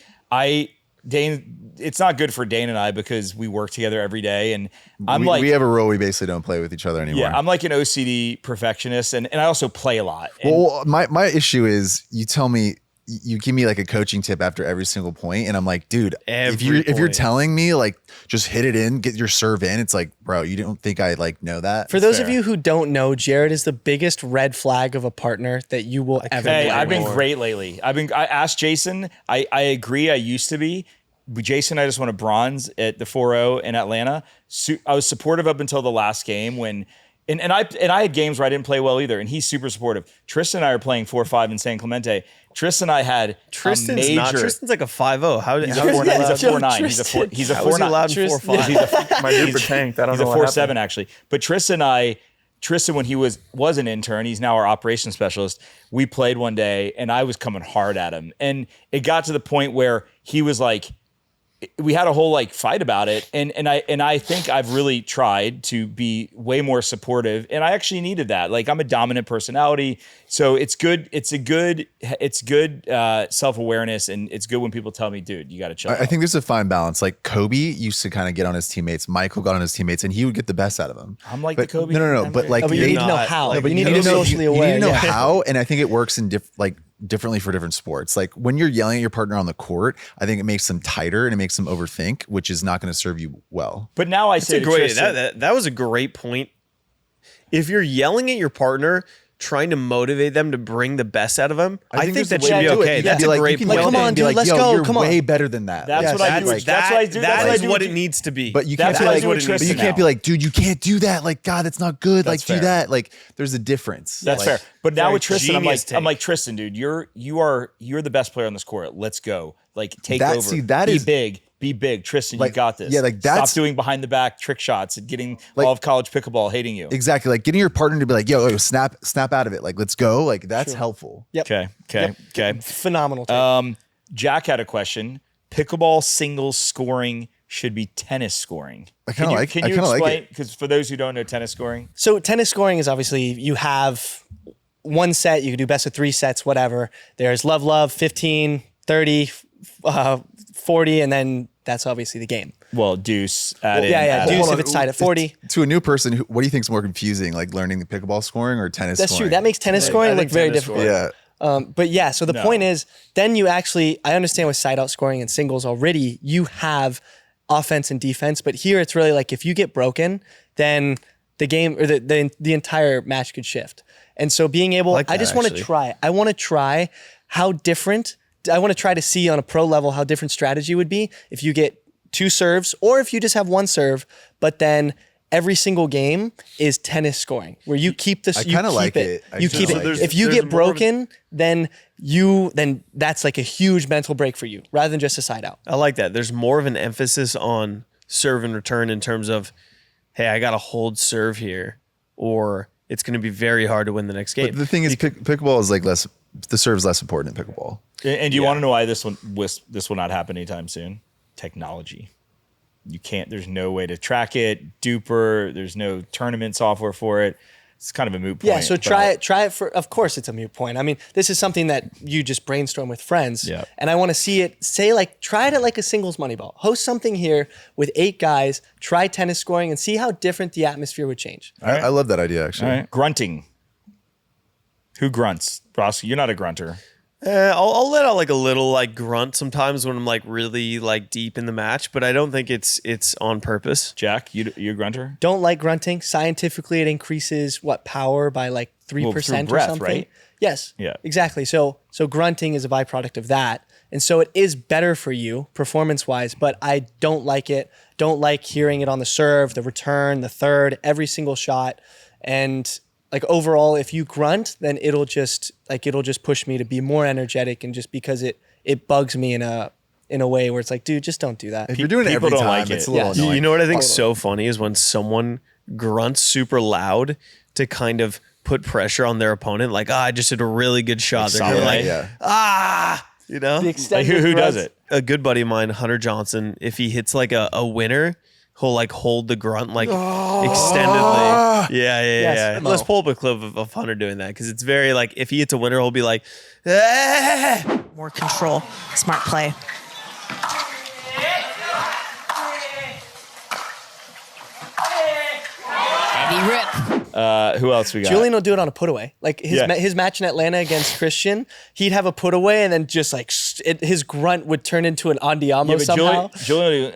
Speaker 2: Dane, it's not good for Dane and I because we work together every day, and
Speaker 4: we have a rule. We basically don't play with each other anymore.
Speaker 2: I'm like an OCD perfectionist, and I also play a lot. And
Speaker 4: Well, my issue is you tell me, you give me like a coaching tip after every single point, and I'm like, dude, if you're
Speaker 3: Every point.
Speaker 4: telling me like just hit it in, get your serve in, it's like, bro, you don't think I like know that?
Speaker 1: For those of
Speaker 2: fair.
Speaker 1: you who don't know, Jared is the biggest red flag of a partner that you will ever.
Speaker 2: Hey,
Speaker 1: play
Speaker 2: I've been
Speaker 1: with.
Speaker 2: great lately. I asked Jason. I agree. I used to be. But Jason, I just won a bronze at the 4-0 in Atlanta. I was supportive up until the last game when, and I had games where I didn't play well either. And he's super supportive. Tristan and I are playing 4-5 in San Clemente. Tristan and I had
Speaker 3: Tristan's
Speaker 2: a major.
Speaker 3: not. Tristan's like a 5-0. How
Speaker 2: He's a
Speaker 3: how-
Speaker 2: 4-9. He's a 4-9.
Speaker 1: Tristan.
Speaker 2: He's a
Speaker 3: how is he
Speaker 2: 4-9.
Speaker 3: allowed in
Speaker 1: Tristan-
Speaker 3: 4-5?
Speaker 6: My duper tanked. I don't
Speaker 2: He's
Speaker 6: know
Speaker 2: a
Speaker 6: what
Speaker 2: 4-7
Speaker 6: happened.
Speaker 2: actually. But Tristan when he was an intern, he's now our operations specialist. We played one day and I was coming hard at him. And it got to the point where he was like, we had a whole like fight about it. And I think I've really tried to be way more supportive, and I actually needed that. Like I'm a dominant personality. So it's good. It's good self-awareness, and it's good when people tell me, dude, you got to chill
Speaker 4: I
Speaker 2: out.
Speaker 4: think there's a fine balance. Like Kobe used to kind of get on his teammates. Michael got on his teammates, and he would get the best out of them.
Speaker 2: I'm like
Speaker 4: But
Speaker 2: the Kobe.
Speaker 4: No. But like
Speaker 1: Oh, but you
Speaker 4: they
Speaker 1: need to know
Speaker 3: not-
Speaker 1: how.
Speaker 3: like,
Speaker 1: but you
Speaker 4: you
Speaker 1: need to know socially
Speaker 4: you
Speaker 1: aware.
Speaker 4: need to know
Speaker 1: yeah.
Speaker 4: how, and I think it works in differently for different sports. Like when you're yelling at your partner on the court, I think it makes them tighter and it makes them overthink, which is not going to serve you well.
Speaker 2: But now I say to
Speaker 3: Great.
Speaker 2: Tristan,
Speaker 3: That was a great point. If you're yelling at your partner, trying to motivate them to bring the best out of them, I think
Speaker 4: there's
Speaker 3: that
Speaker 4: a way
Speaker 3: should
Speaker 4: to
Speaker 3: be
Speaker 4: do it.
Speaker 3: okay.
Speaker 4: You
Speaker 3: That's
Speaker 4: can be
Speaker 3: a great
Speaker 4: you can
Speaker 3: point.
Speaker 4: yell
Speaker 1: come
Speaker 4: at
Speaker 1: on,
Speaker 4: them and be
Speaker 1: dude,
Speaker 4: like,
Speaker 1: let's
Speaker 4: yo,
Speaker 1: go,
Speaker 4: you're
Speaker 1: come on.
Speaker 4: way better than that.
Speaker 2: That's what I do. That's what I do.
Speaker 3: That is
Speaker 2: with
Speaker 3: what it needs to be.
Speaker 4: But you
Speaker 2: That's
Speaker 4: can't
Speaker 2: what I
Speaker 4: be
Speaker 2: do
Speaker 4: like,
Speaker 2: with
Speaker 4: but you
Speaker 2: Tristan
Speaker 4: can't be
Speaker 2: now.
Speaker 4: like, dude, you can't do that. Like, God, that's not good.
Speaker 2: That's
Speaker 4: like, do
Speaker 2: fair.
Speaker 4: that. Like, there's a difference.
Speaker 2: That's
Speaker 4: Like,
Speaker 2: fair. But now
Speaker 3: very
Speaker 2: with Tristan,
Speaker 3: genius
Speaker 2: I'm like
Speaker 3: take.
Speaker 2: Tristan, dude, you're the best player on this court. Let's go. Like take
Speaker 4: That-
Speaker 2: over.
Speaker 4: see, that
Speaker 2: be
Speaker 4: is-
Speaker 2: big. Be big. Tristan,
Speaker 4: Like,
Speaker 2: you got this.
Speaker 4: yeah, like,
Speaker 2: Stop
Speaker 4: that's-
Speaker 2: doing behind the back trick shots and getting
Speaker 4: Like-
Speaker 2: all of college pickleball hating you.
Speaker 4: Exactly. Like getting your partner to be like, yo, snap out of it. Like, let's go. Like, that's helpful.
Speaker 1: Yep.
Speaker 2: Okay.
Speaker 1: Phenomenal take.
Speaker 2: Jack had a question. Pickleball singles scoring should be tennis scoring.
Speaker 4: I kinda like-
Speaker 2: Can
Speaker 4: I
Speaker 2: you
Speaker 4: kinda like
Speaker 2: explain?
Speaker 4: it.
Speaker 2: Because for those who don't know tennis scoring,
Speaker 1: So tennis scoring is obviously you have one set, you can do best of 3 sets, whatever. There's love, 15, 30, 40, and then that's obviously the game.
Speaker 2: well, deuce added.
Speaker 1: Yeah, deuce
Speaker 4: Hold
Speaker 1: if
Speaker 4: on.
Speaker 1: it's tied at 40.
Speaker 4: To a new person, what do you think is more confusing? Like learning the pickleball scoring or tennis
Speaker 1: That's
Speaker 4: scoring?
Speaker 1: true. That makes tennis scoring
Speaker 3: I
Speaker 1: look
Speaker 3: think
Speaker 1: very
Speaker 3: tennis
Speaker 1: difficult.
Speaker 3: scoring.
Speaker 4: Yeah.
Speaker 1: But yeah, so the
Speaker 2: No.
Speaker 1: point is, then you actually, I understand with side out scoring and singles already, you have offense and defense, but here it's really like if you get broken, then the game or the entire match could shift. And so being able,
Speaker 3: like
Speaker 1: I
Speaker 3: that,
Speaker 1: just want to
Speaker 3: actually.
Speaker 1: try. I want to try how different, I want to try to see on a pro level how different strategy would be if you get 2 serves or if you just have 1 serve, but then every single game is tennis scoring where you keep this.
Speaker 4: I
Speaker 1: You
Speaker 4: kinda
Speaker 1: keep
Speaker 4: like
Speaker 1: it.
Speaker 4: it. I
Speaker 1: You
Speaker 4: kinda
Speaker 1: keep
Speaker 4: like
Speaker 1: it.
Speaker 4: it.
Speaker 1: If you
Speaker 3: There's
Speaker 1: get
Speaker 3: more of a-
Speaker 1: broken, then that's like a huge mental break for you rather than just a side out.
Speaker 3: I like that. There's more of an emphasis on serve and return in terms of, hey, I got to hold serve here, or it's going to be very hard to win the next game.
Speaker 4: But the thing is, pickleball is like less. The serve is less important in pickleball.
Speaker 2: And do you want to know why this will not happen anytime soon? Technology. You can't. There's no way to track it. Duper. There's no tournament software for it. It's kind of a moot point.
Speaker 1: Yeah, so try it for, of course it's a moot point. I mean, this is something that you just brainstorm with friends.
Speaker 2: Yeah.
Speaker 1: And I want to see it, try it at like a singles money ball. Host something here with 8 guys, try tennis scoring and see how different the atmosphere would change.
Speaker 4: I love that idea actually.
Speaker 2: All right. Grunting. Who grunts? Roscoe, you're not a grunter.
Speaker 3: I'll let out like a little like grunt sometimes when I'm like really like deep in the match, but I don't think it's on purpose.
Speaker 2: Jack, you a grunter?
Speaker 1: Don't like grunting. Scientifically, it increases power by like 3%
Speaker 2: breath,
Speaker 1: or something.
Speaker 2: right?
Speaker 1: Yes.
Speaker 2: Yeah.
Speaker 1: Exactly. So grunting is a byproduct of that. And so it is better for you performance-wise, but I don't like it. Don't like hearing it on the serve, the return, the third, every single shot. And like overall, if you grunt, then it'll just push me to be more energetic, and just because it bugs me in a way where it's like, dude, just don't do that.
Speaker 4: If you're doing it
Speaker 2: People
Speaker 4: every
Speaker 2: don't
Speaker 4: time,
Speaker 2: like
Speaker 4: it's
Speaker 2: it.
Speaker 4: a little
Speaker 1: Yes.
Speaker 4: annoying.
Speaker 3: You know what I think is so funny is when someone grunts super loud to kind of put pressure on their opponent. Like, I just did a really good shot. They're
Speaker 2: solid,
Speaker 3: gonna like,
Speaker 4: yeah.
Speaker 3: you know?
Speaker 1: The
Speaker 2: Like
Speaker 1: extended
Speaker 2: who does
Speaker 1: grunts-
Speaker 2: it?
Speaker 3: A good buddy of mine, Hunter Johnson, if he hits like a winner, he'll like hold the grunt like extendedly. Yeah.
Speaker 1: Yes,
Speaker 3: Let's pull up a clip of Hunter doing that because it's very like if he hits a winner, he'll be like, "Ah!"
Speaker 7: More control, smart play. Heavy rip.
Speaker 2: Who else we got?
Speaker 1: Julian will do it on a put away. Like
Speaker 2: Yeah.
Speaker 1: his match in Atlanta against Christian, he'd have a put away and then just like his grunt would turn into an andiamo
Speaker 2: Yeah, but
Speaker 1: somehow.
Speaker 2: Julian will do,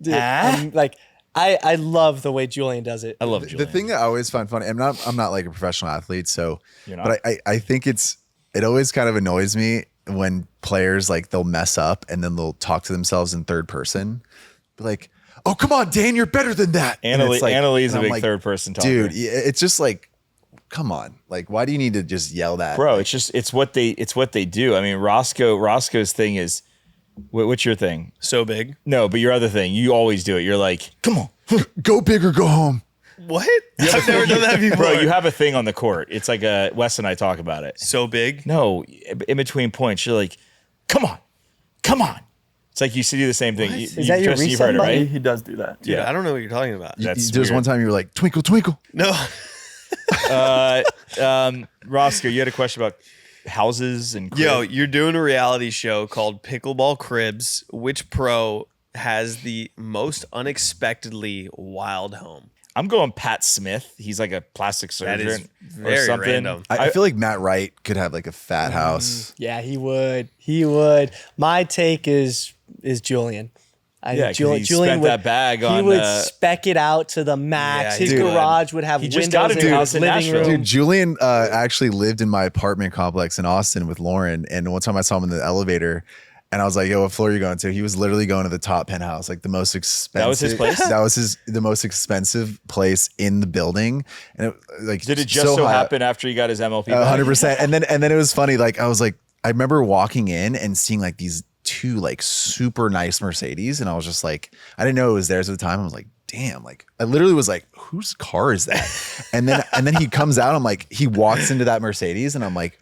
Speaker 1: Dude,
Speaker 2: ah.
Speaker 1: I'm like I love the way Julian does it.
Speaker 2: I love
Speaker 4: The
Speaker 2: Julian.
Speaker 4: thing that I always find funny, I'm not like a professional athlete, so
Speaker 2: You're not?
Speaker 4: but I think it always kind of annoys me when players like they'll mess up and then they'll talk to themselves in third person. Be like, oh come on, Dan, you're better than that. And
Speaker 2: Anna
Speaker 4: it's like-
Speaker 2: Lee's
Speaker 4: and
Speaker 2: a
Speaker 4: I'm
Speaker 2: big third person talker.
Speaker 4: Dude, it's just like, come on. Like, why do you need to just yell that?
Speaker 2: Bro, it's what they do. I mean, Roscoe's thing is, what's your thing?
Speaker 3: So big.
Speaker 2: No, but your other thing, you always do it. You're like, come on,
Speaker 4: Go big or go home.
Speaker 3: What? I've never done that before.
Speaker 2: bro. You have a thing on the court. It's like Wes and I talk about it.
Speaker 3: so big.
Speaker 2: No, in between points, you're like, come on. It's like you see do the same thing.
Speaker 1: Is that your
Speaker 2: Tristan, you've
Speaker 1: reset
Speaker 2: heard it,
Speaker 1: button?
Speaker 2: right?
Speaker 6: He does do that.
Speaker 3: Dude, I don't know what you're talking about.
Speaker 2: That's
Speaker 4: There's
Speaker 2: weird.
Speaker 4: one time you were like, twinkle, twinkle.
Speaker 3: No.
Speaker 2: Roscoe, you had a question about houses and
Speaker 3: Yo,
Speaker 2: crib.
Speaker 3: you're doing a reality show called Pickleball Cribs. Which pro has the most unexpectedly wild home?
Speaker 2: I'm going Pat Smith. He's like a plastic
Speaker 3: That
Speaker 2: surgeon
Speaker 3: is
Speaker 2: or
Speaker 3: very
Speaker 2: something.
Speaker 3: random.
Speaker 4: I feel like Matt Wright could have like a fat house.
Speaker 1: Yeah, he would. He would. My take is Julian.
Speaker 2: Yeah, 'cause he spent that bag
Speaker 1: he
Speaker 2: on,
Speaker 1: would spec it out to the max.
Speaker 3: Yeah,
Speaker 1: His
Speaker 3: he would.
Speaker 1: garage would have
Speaker 2: He
Speaker 1: windows
Speaker 2: just got a
Speaker 1: in
Speaker 2: new
Speaker 1: his
Speaker 2: house in
Speaker 1: living
Speaker 2: Nashville.
Speaker 1: room.
Speaker 4: Dude, Julian actually lived in my apartment complex in Austin with Lauren. And one time I saw him in the elevator and I was like, yo, what floor are you going to? He was literally going to the top penthouse, like the most expensive.
Speaker 2: That was his place?
Speaker 4: That was the most expensive place in the building. And it, like,
Speaker 2: Did it just so
Speaker 4: high-
Speaker 2: happen after he got his MLP bag?
Speaker 4: 100%. And then it was funny. Like I was like, I remember walking in and seeing like these two like super nice Mercedes. And I was just like, I didn't know it was theirs at the time. I was like, damn, like I literally was like, whose car is that? And then he comes out, I'm like, he walks into that Mercedes and I'm like,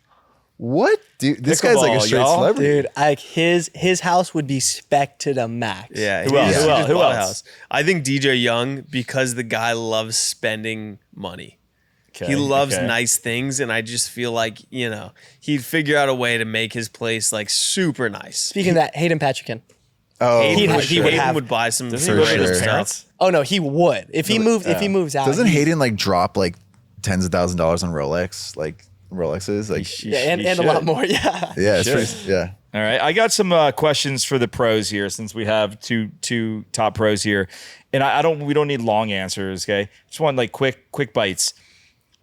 Speaker 4: what, dude? This guy's like a
Speaker 2: Pickleball,
Speaker 4: straight
Speaker 2: y'all.
Speaker 4: celebrity.
Speaker 1: Dude, like his house would be spec to the max.
Speaker 3: Yeah.
Speaker 2: Who else?
Speaker 3: he
Speaker 2: Who
Speaker 3: just
Speaker 2: else? Who
Speaker 3: bought a
Speaker 2: else?
Speaker 3: house. I think DJ Young, because the guy loves spending money.
Speaker 2: Okay,
Speaker 3: He loves
Speaker 2: okay.
Speaker 3: nice things, and I just feel like, he'd figure out a way to make his place like super nice.
Speaker 1: Speaking of that, Hayden Patrick.
Speaker 4: Oh,
Speaker 3: Hayden,
Speaker 1: for
Speaker 3: would,
Speaker 1: sure.
Speaker 3: Hayden would buy some.
Speaker 2: Doesn't he
Speaker 4: For
Speaker 2: live with his
Speaker 4: sure.
Speaker 2: parents?
Speaker 1: Oh no, he would if he moved. If he moves out,
Speaker 4: doesn't
Speaker 1: he-
Speaker 4: Hayden like drop like tens of thousands of dollars on Rolex, like Rolexes, like
Speaker 1: Yeah, and a lot more. Yeah.
Speaker 4: yeah, it's
Speaker 2: should.
Speaker 4: pretty, yeah.
Speaker 2: All right, I got some questions for the pros here, since we have two top pros here, and we don't need long answers. Okay, just want like quick bites.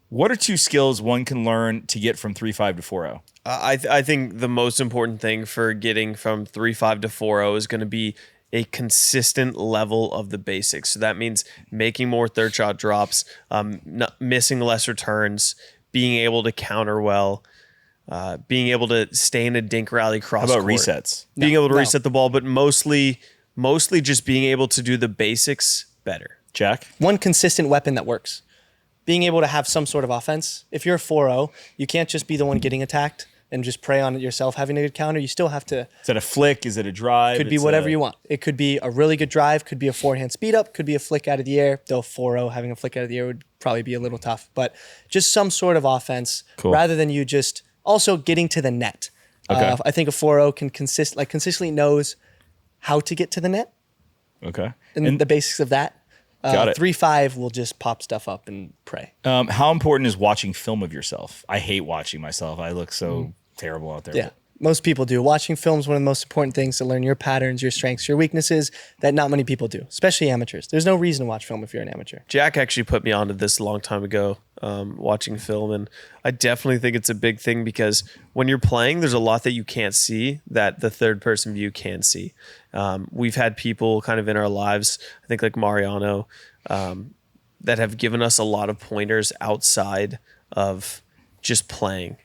Speaker 2: What are two skills one can learn to get from 3.5 to 4.0?
Speaker 3: I think the most important thing for getting from 3.5 to 4.0 is going to be a consistent level of the basics. So that means making more third shot drops, not missing less returns, being able to counter well, being able to stay in a dink rally cross
Speaker 2: How about
Speaker 3: court.
Speaker 2: resets?
Speaker 3: Being able to
Speaker 1: No.
Speaker 3: reset the ball, but mostly just being able to do the basics better.
Speaker 2: Jack?
Speaker 1: One consistent weapon that works. Being able to have some sort of offense. If you're a 4-0, you can't just be the one getting attacked and just prey on it yourself having a good counter. You still have to.
Speaker 2: Is it a flick? Is it a drive?
Speaker 1: Could be whatever you want. It could be a really good drive, could be a forehand speed up, could be a flick out of the air. Though 4-0 having a flick out of the air would probably be a little tough, but just some sort of offense rather than you just also getting to the net.
Speaker 2: Okay.
Speaker 1: I think a 4-0 can consistently knows how to get to the net
Speaker 2: Okay.
Speaker 1: and the basics of that.
Speaker 2: Got it.
Speaker 1: 3-5 will just pop stuff up and pray.
Speaker 2: How important is watching film of yourself? I hate watching myself. I look so terrible out there.
Speaker 1: Yeah. Most people do. Watching film is one of the most important things to learn your patterns, your strengths, your weaknesses that not many people do, especially amateurs. There's no reason to watch film if you're an amateur.
Speaker 3: Jack actually put me onto this a long time ago, watching film, and I definitely think it's a big thing because when you're playing, there's a lot that you can't see that the third person view can see. We've had people kind of in our lives, I think like Mariano, that have given us a lot of pointers outside of just playing.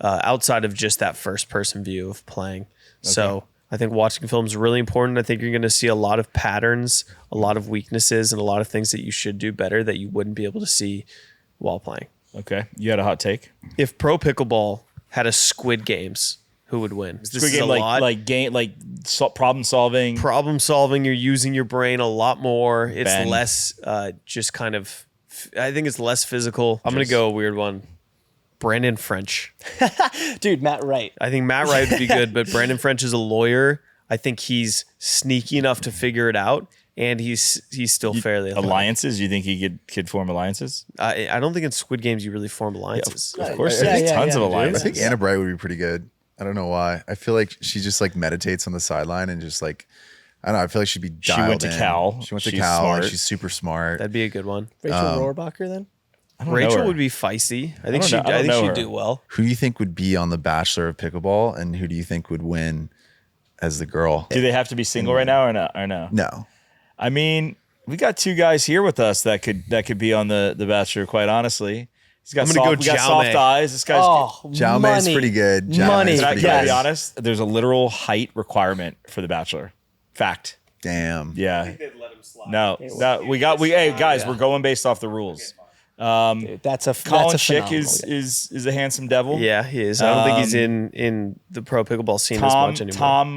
Speaker 3: Outside of just that first person view of playing. So I think watching film is really important. I think you're going to see a lot of patterns, a lot of weaknesses, and a lot of things that you should do better that you wouldn't be able to see while playing.
Speaker 2: Okay. You had a hot take?
Speaker 3: If pro pickleball had a Squid Games, who would win? This
Speaker 2: Squid
Speaker 3: is
Speaker 2: game,
Speaker 3: a lot.
Speaker 2: problem solving.
Speaker 3: Problem solving, you're using your brain a lot more. It's
Speaker 2: Ben.
Speaker 3: less just kind of, I think it's less physical. I'm going to go a weird one. Brandon French.
Speaker 1: Dude, Matt Wright.
Speaker 3: I think Matt Wright would be good, but Brandon French is a lawyer. I think he's sneaky enough to figure it out, and he's still fairly athletic.
Speaker 2: Alliances? You think he could form alliances?
Speaker 3: I don't think in Squid Games you really form alliances.
Speaker 2: Of course,
Speaker 1: Yeah,
Speaker 2: there's
Speaker 1: yeah,
Speaker 2: tons
Speaker 1: yeah,
Speaker 2: of
Speaker 1: dude.
Speaker 4: I
Speaker 2: alliances.
Speaker 4: think Anna Bright would be pretty good. I don't know why. I feel like she just like meditates on the sideline and just like, I don't know. I feel like she'd be dialed
Speaker 2: went to
Speaker 4: in.
Speaker 2: Cal.
Speaker 4: She went to
Speaker 2: She's
Speaker 4: Cal.
Speaker 2: smart.
Speaker 4: And she's super smart.
Speaker 3: That'd be a good one.
Speaker 1: Rachel Rohrbacher then?
Speaker 2: I don't know
Speaker 3: Rachel
Speaker 2: her.
Speaker 3: would be feisty. I think
Speaker 2: don't know- I don't know
Speaker 3: she'd
Speaker 2: her.
Speaker 3: do well.
Speaker 4: Who do you think would be on the Bachelor of Pickleball, and who do you think would win as the girl?
Speaker 2: Do they have to be single right now or no?
Speaker 4: No.
Speaker 2: I mean, we got two guys here with us that could be on the Bachelor. Quite honestly, he's got
Speaker 3: I'm gonna go
Speaker 2: we got
Speaker 3: Jaume.
Speaker 2: soft eyes. This guy's.
Speaker 4: Zhao Mei's pretty good. Zhao
Speaker 1: Money.
Speaker 4: Mei's
Speaker 2: Can I
Speaker 4: pretty
Speaker 2: can I
Speaker 4: good.
Speaker 2: be honest? There's a literal height requirement for the Bachelor. Fact.
Speaker 4: Damn.
Speaker 2: Yeah. No. Hey guys, we're going based off the rules.
Speaker 1: Dude, that's a
Speaker 2: Colin
Speaker 1: that's a
Speaker 2: Schick
Speaker 1: phenomenal guy.
Speaker 2: is a handsome devil.
Speaker 3: Yeah, he is. I don't think he's in the pro pickleball scene as
Speaker 2: Tom
Speaker 3: much anymore.
Speaker 2: Tom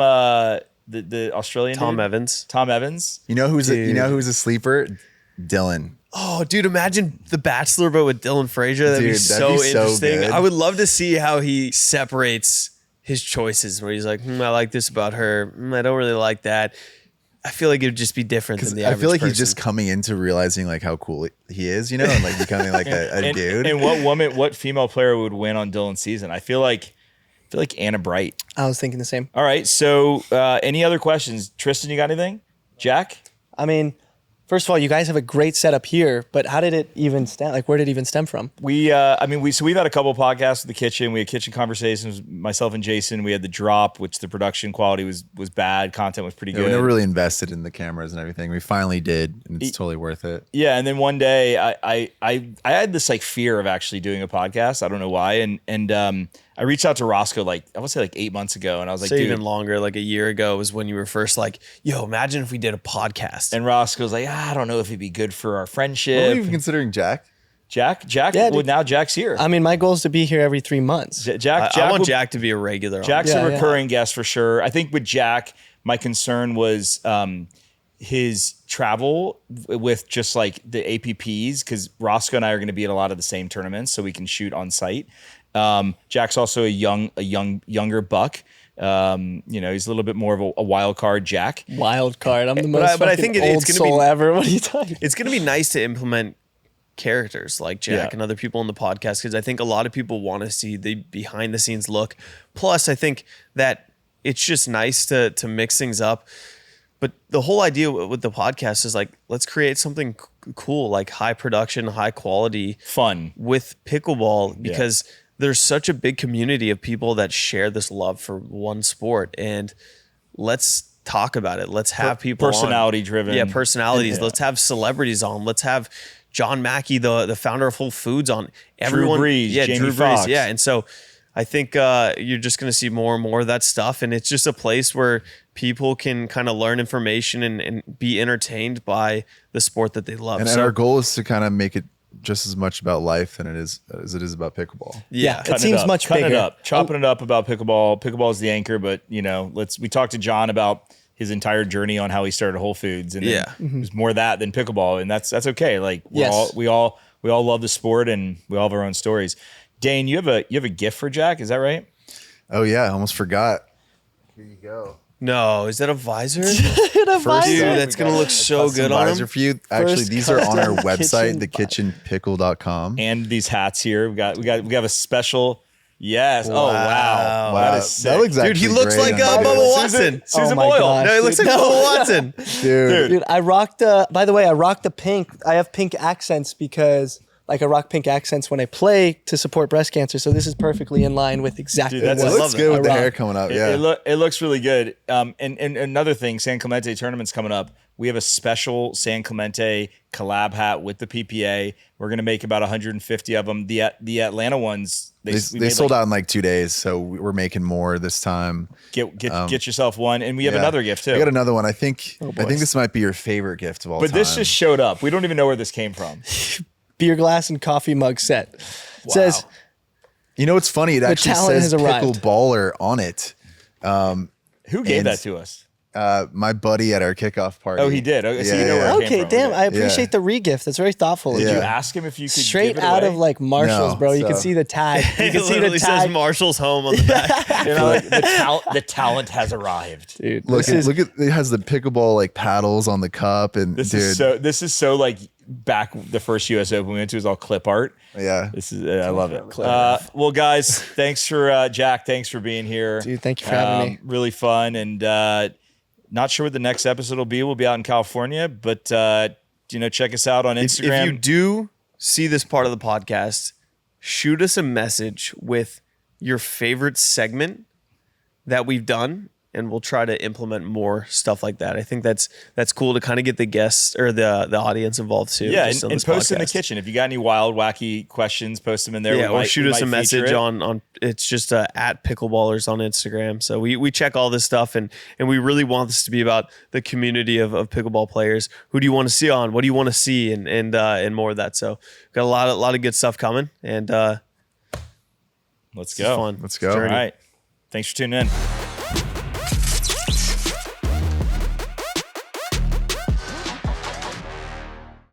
Speaker 2: the Australian
Speaker 3: Tom
Speaker 2: dude?
Speaker 3: Evans.
Speaker 2: Tom Evans.
Speaker 4: You know who's a sleeper? Dylan.
Speaker 3: Oh, dude, imagine The Bachelor, but with Dylan Frazier. That'd be
Speaker 4: Dude, that'd
Speaker 3: so
Speaker 4: be so
Speaker 3: interesting.
Speaker 4: good.
Speaker 3: I would love to see how he separates his choices, where he's like, I like this about her. I don't really like that. I feel like it would just be different than the
Speaker 4: I
Speaker 3: average
Speaker 4: feel like
Speaker 3: person.
Speaker 4: he's just coming into realizing like how cool he is, you know, and like becoming like a dude.
Speaker 2: And what female player would win on Dylan's season? I feel like feel like Anna Bright.
Speaker 1: I was thinking the same.
Speaker 2: All right. So any other questions? Tristan, you got anything? Jack?
Speaker 1: I mean, first of all, you guys have a great setup here, but how did it even stem? Like, where did it even stem from?
Speaker 2: We've had a couple of podcasts with the kitchen. We had kitchen conversations, myself and Jason. We had the drop, which the production quality was bad. Content was pretty good.
Speaker 4: We never really invested in the cameras and everything. We finally did, and it's totally worth it.
Speaker 2: Yeah, and then one day I had this like fear of actually doing a podcast. I don't know why, and I reached out to Roscoe like I would say like 8 months ago, and I was like,
Speaker 3: So
Speaker 2: dude,
Speaker 3: even longer, like a year ago was when you were first like, yo, imagine if we did a podcast.
Speaker 2: and Roscoe's like, I don't know if it'd be good for our
Speaker 4: Were
Speaker 2: friendship.
Speaker 4: you even considering Jack?
Speaker 2: Jack,
Speaker 1: Yeah,
Speaker 2: well
Speaker 1: dude.
Speaker 2: now Jack's here.
Speaker 1: I mean, my goal is to be here every 3 months.
Speaker 2: Jack,
Speaker 3: I want
Speaker 2: will-
Speaker 3: Jack to be a regular.
Speaker 2: Jack's
Speaker 1: Yeah,
Speaker 2: a
Speaker 1: yeah.
Speaker 2: recurring guest for sure. I think with Jack, my concern was his travel with just like the APPs, because Roscoe and I are going to be at a lot of the same tournaments, so we can shoot on site. Jack's also a younger buck. He's a little bit more of a wild card Jack.
Speaker 1: Wild card. I'm the most
Speaker 3: but I
Speaker 1: fucking
Speaker 3: think it's
Speaker 1: old
Speaker 3: gonna
Speaker 1: soul
Speaker 3: be-
Speaker 1: ever. What are you talking?
Speaker 3: It's going to be nice to implement characters like Jack
Speaker 2: Yeah.
Speaker 3: and other people in the podcast, because I think a lot of people want to see the behind the scenes look. Plus, I think that it's just nice to mix things up. But the whole idea with the podcast is like, let's create something cool, like high production, high quality
Speaker 2: Fun.
Speaker 3: with pickleball, because there's such a big community of people that share this love for one sport. And let's talk about it. Let's have people on.
Speaker 2: Personality driven.
Speaker 3: Yeah, personalities.
Speaker 2: Yeah.
Speaker 3: Let's have celebrities on. Let's have John Mackey, the founder of Whole Foods, on. Everyone,
Speaker 2: Brees, Jamie
Speaker 3: Drew
Speaker 2: Foxx.
Speaker 3: Brees. Yeah, and so I think you're just going to see more and more of that stuff, and it's just a place where people can kind of learn information and be entertained by the sport that they love.
Speaker 4: And
Speaker 3: So,
Speaker 4: our goal is to kind of make it just as much about life than it is about pickleball.
Speaker 3: yeah,
Speaker 1: It seems much
Speaker 2: Cutting
Speaker 1: bigger.
Speaker 2: it up, chopping it up about pickleball. Pickleball is the anchor, but we talked to John about his entire journey on how he started Whole Foods, and then there's more of that than pickleball, and that's okay. Like we all love the sport, and we all have our own stories. Dane, you have a gift for Jack, is that right?
Speaker 4: Oh yeah, I almost forgot. Here you go.
Speaker 3: No, is that a visor?
Speaker 4: First
Speaker 3: Dude,
Speaker 4: up,
Speaker 3: that's
Speaker 4: we
Speaker 3: gonna
Speaker 4: got
Speaker 3: look
Speaker 4: a
Speaker 3: so
Speaker 4: custom
Speaker 3: good on
Speaker 4: visor
Speaker 3: him.
Speaker 4: for you. Actually,
Speaker 1: First
Speaker 4: these are on our
Speaker 1: custom
Speaker 4: website,
Speaker 1: kitchen
Speaker 4: thekitchenpickle.com.
Speaker 2: And these hats here, we have a special. Yes. Oh wow.
Speaker 4: Wow,
Speaker 2: That is sick.
Speaker 4: that looks
Speaker 3: Dude, he
Speaker 4: actually
Speaker 3: looks
Speaker 4: great
Speaker 3: like
Speaker 4: on you.
Speaker 3: Bubba Watson.
Speaker 2: Susan
Speaker 1: Oh my
Speaker 2: Boyle.
Speaker 1: gosh.
Speaker 3: No, he looks like Bubba Watson.
Speaker 4: Dude.
Speaker 1: Dude, I rocked by the way, I rocked the pink. I have pink accents because like I rock pink accents when I play to support breast cancer. So this is perfectly in line with exactly
Speaker 2: Dude,
Speaker 4: It
Speaker 2: that's-
Speaker 1: what
Speaker 4: looks
Speaker 3: love
Speaker 4: good
Speaker 3: it.
Speaker 4: with the
Speaker 1: I
Speaker 4: hair
Speaker 1: rock.
Speaker 4: coming up. Yeah.
Speaker 2: It looks really good. And another thing, San Clemente tournament's coming up. We have a special San Clemente collab hat with the PPA. We're gonna make about 150 of them. The Atlanta ones, we
Speaker 4: They
Speaker 2: made
Speaker 4: sold out in like 2 days, so we're making more this time.
Speaker 2: Get yourself one, and we have
Speaker 4: Yeah.
Speaker 2: another gift too.
Speaker 4: I got another one. I think this might be your favorite gift of all
Speaker 2: But
Speaker 4: time.
Speaker 2: this just showed up. We don't even know where this came from.
Speaker 1: beer glass and coffee mug set. It says
Speaker 4: You know what's funny? It actually
Speaker 1: talent
Speaker 4: says
Speaker 1: has arrived.
Speaker 4: Pickleballer on it.
Speaker 2: Who gave
Speaker 4: And-
Speaker 2: that to us?
Speaker 4: My buddy at our kickoff party.
Speaker 2: Oh, he did. Okay, so you know where it came
Speaker 1: okay,
Speaker 2: from.
Speaker 1: damn,
Speaker 2: Okay.
Speaker 1: I appreciate the regift. That's very thoughtful. of
Speaker 2: Did
Speaker 1: you.
Speaker 2: you
Speaker 4: Yeah.
Speaker 2: ask him if you could
Speaker 1: Straight
Speaker 2: give it
Speaker 1: out
Speaker 2: away?
Speaker 1: of like Marshalls,
Speaker 4: No,
Speaker 1: bro. You can
Speaker 4: so-
Speaker 1: see the tag. You
Speaker 3: It
Speaker 1: can see the
Speaker 3: literally says
Speaker 1: tag.
Speaker 3: Marshall's home on the back.
Speaker 2: You know, like, the talent has arrived.
Speaker 1: Dude,
Speaker 4: Look,
Speaker 1: this is
Speaker 4: look at it has the pickleball like paddles on the cup, and
Speaker 2: This
Speaker 4: dude,
Speaker 2: is so like back the first US Open we went to was all clip art.
Speaker 4: yeah.
Speaker 2: This is I love it. Well, guys, thanks for Jack. Thanks for being here,
Speaker 1: Dude, thank you for having me.
Speaker 2: Really fun, and not sure what the next episode will be. We'll be out in California, but check us out on
Speaker 3: If
Speaker 2: Instagram.
Speaker 3: you do see this part of the podcast, shoot us a message with your favorite segment that we've done, and we'll try to implement more stuff like that. I think that's cool to kind of get the guests or the audience involved too.
Speaker 2: yeah,
Speaker 3: just on
Speaker 2: and
Speaker 3: this
Speaker 2: post in the
Speaker 3: podcast.
Speaker 2: kitchen if you got any wild, wacky questions. Post them in there.
Speaker 3: Yeah,
Speaker 2: We
Speaker 3: or
Speaker 2: might-
Speaker 3: shoot
Speaker 2: we
Speaker 3: us a
Speaker 2: might feature
Speaker 3: message
Speaker 2: it.
Speaker 3: on it's just at Pickleballers on Instagram. So we check all this stuff, and we really want this to be about the community of pickleball players. Who do you want to see on? What do you want to see? And more of that. So got a lot of good stuff coming, and
Speaker 2: Let's
Speaker 3: it's
Speaker 2: go.
Speaker 3: fun.
Speaker 4: Let's
Speaker 3: It's a
Speaker 4: go.
Speaker 2: All
Speaker 3: journey.
Speaker 2: right. Thanks for tuning in.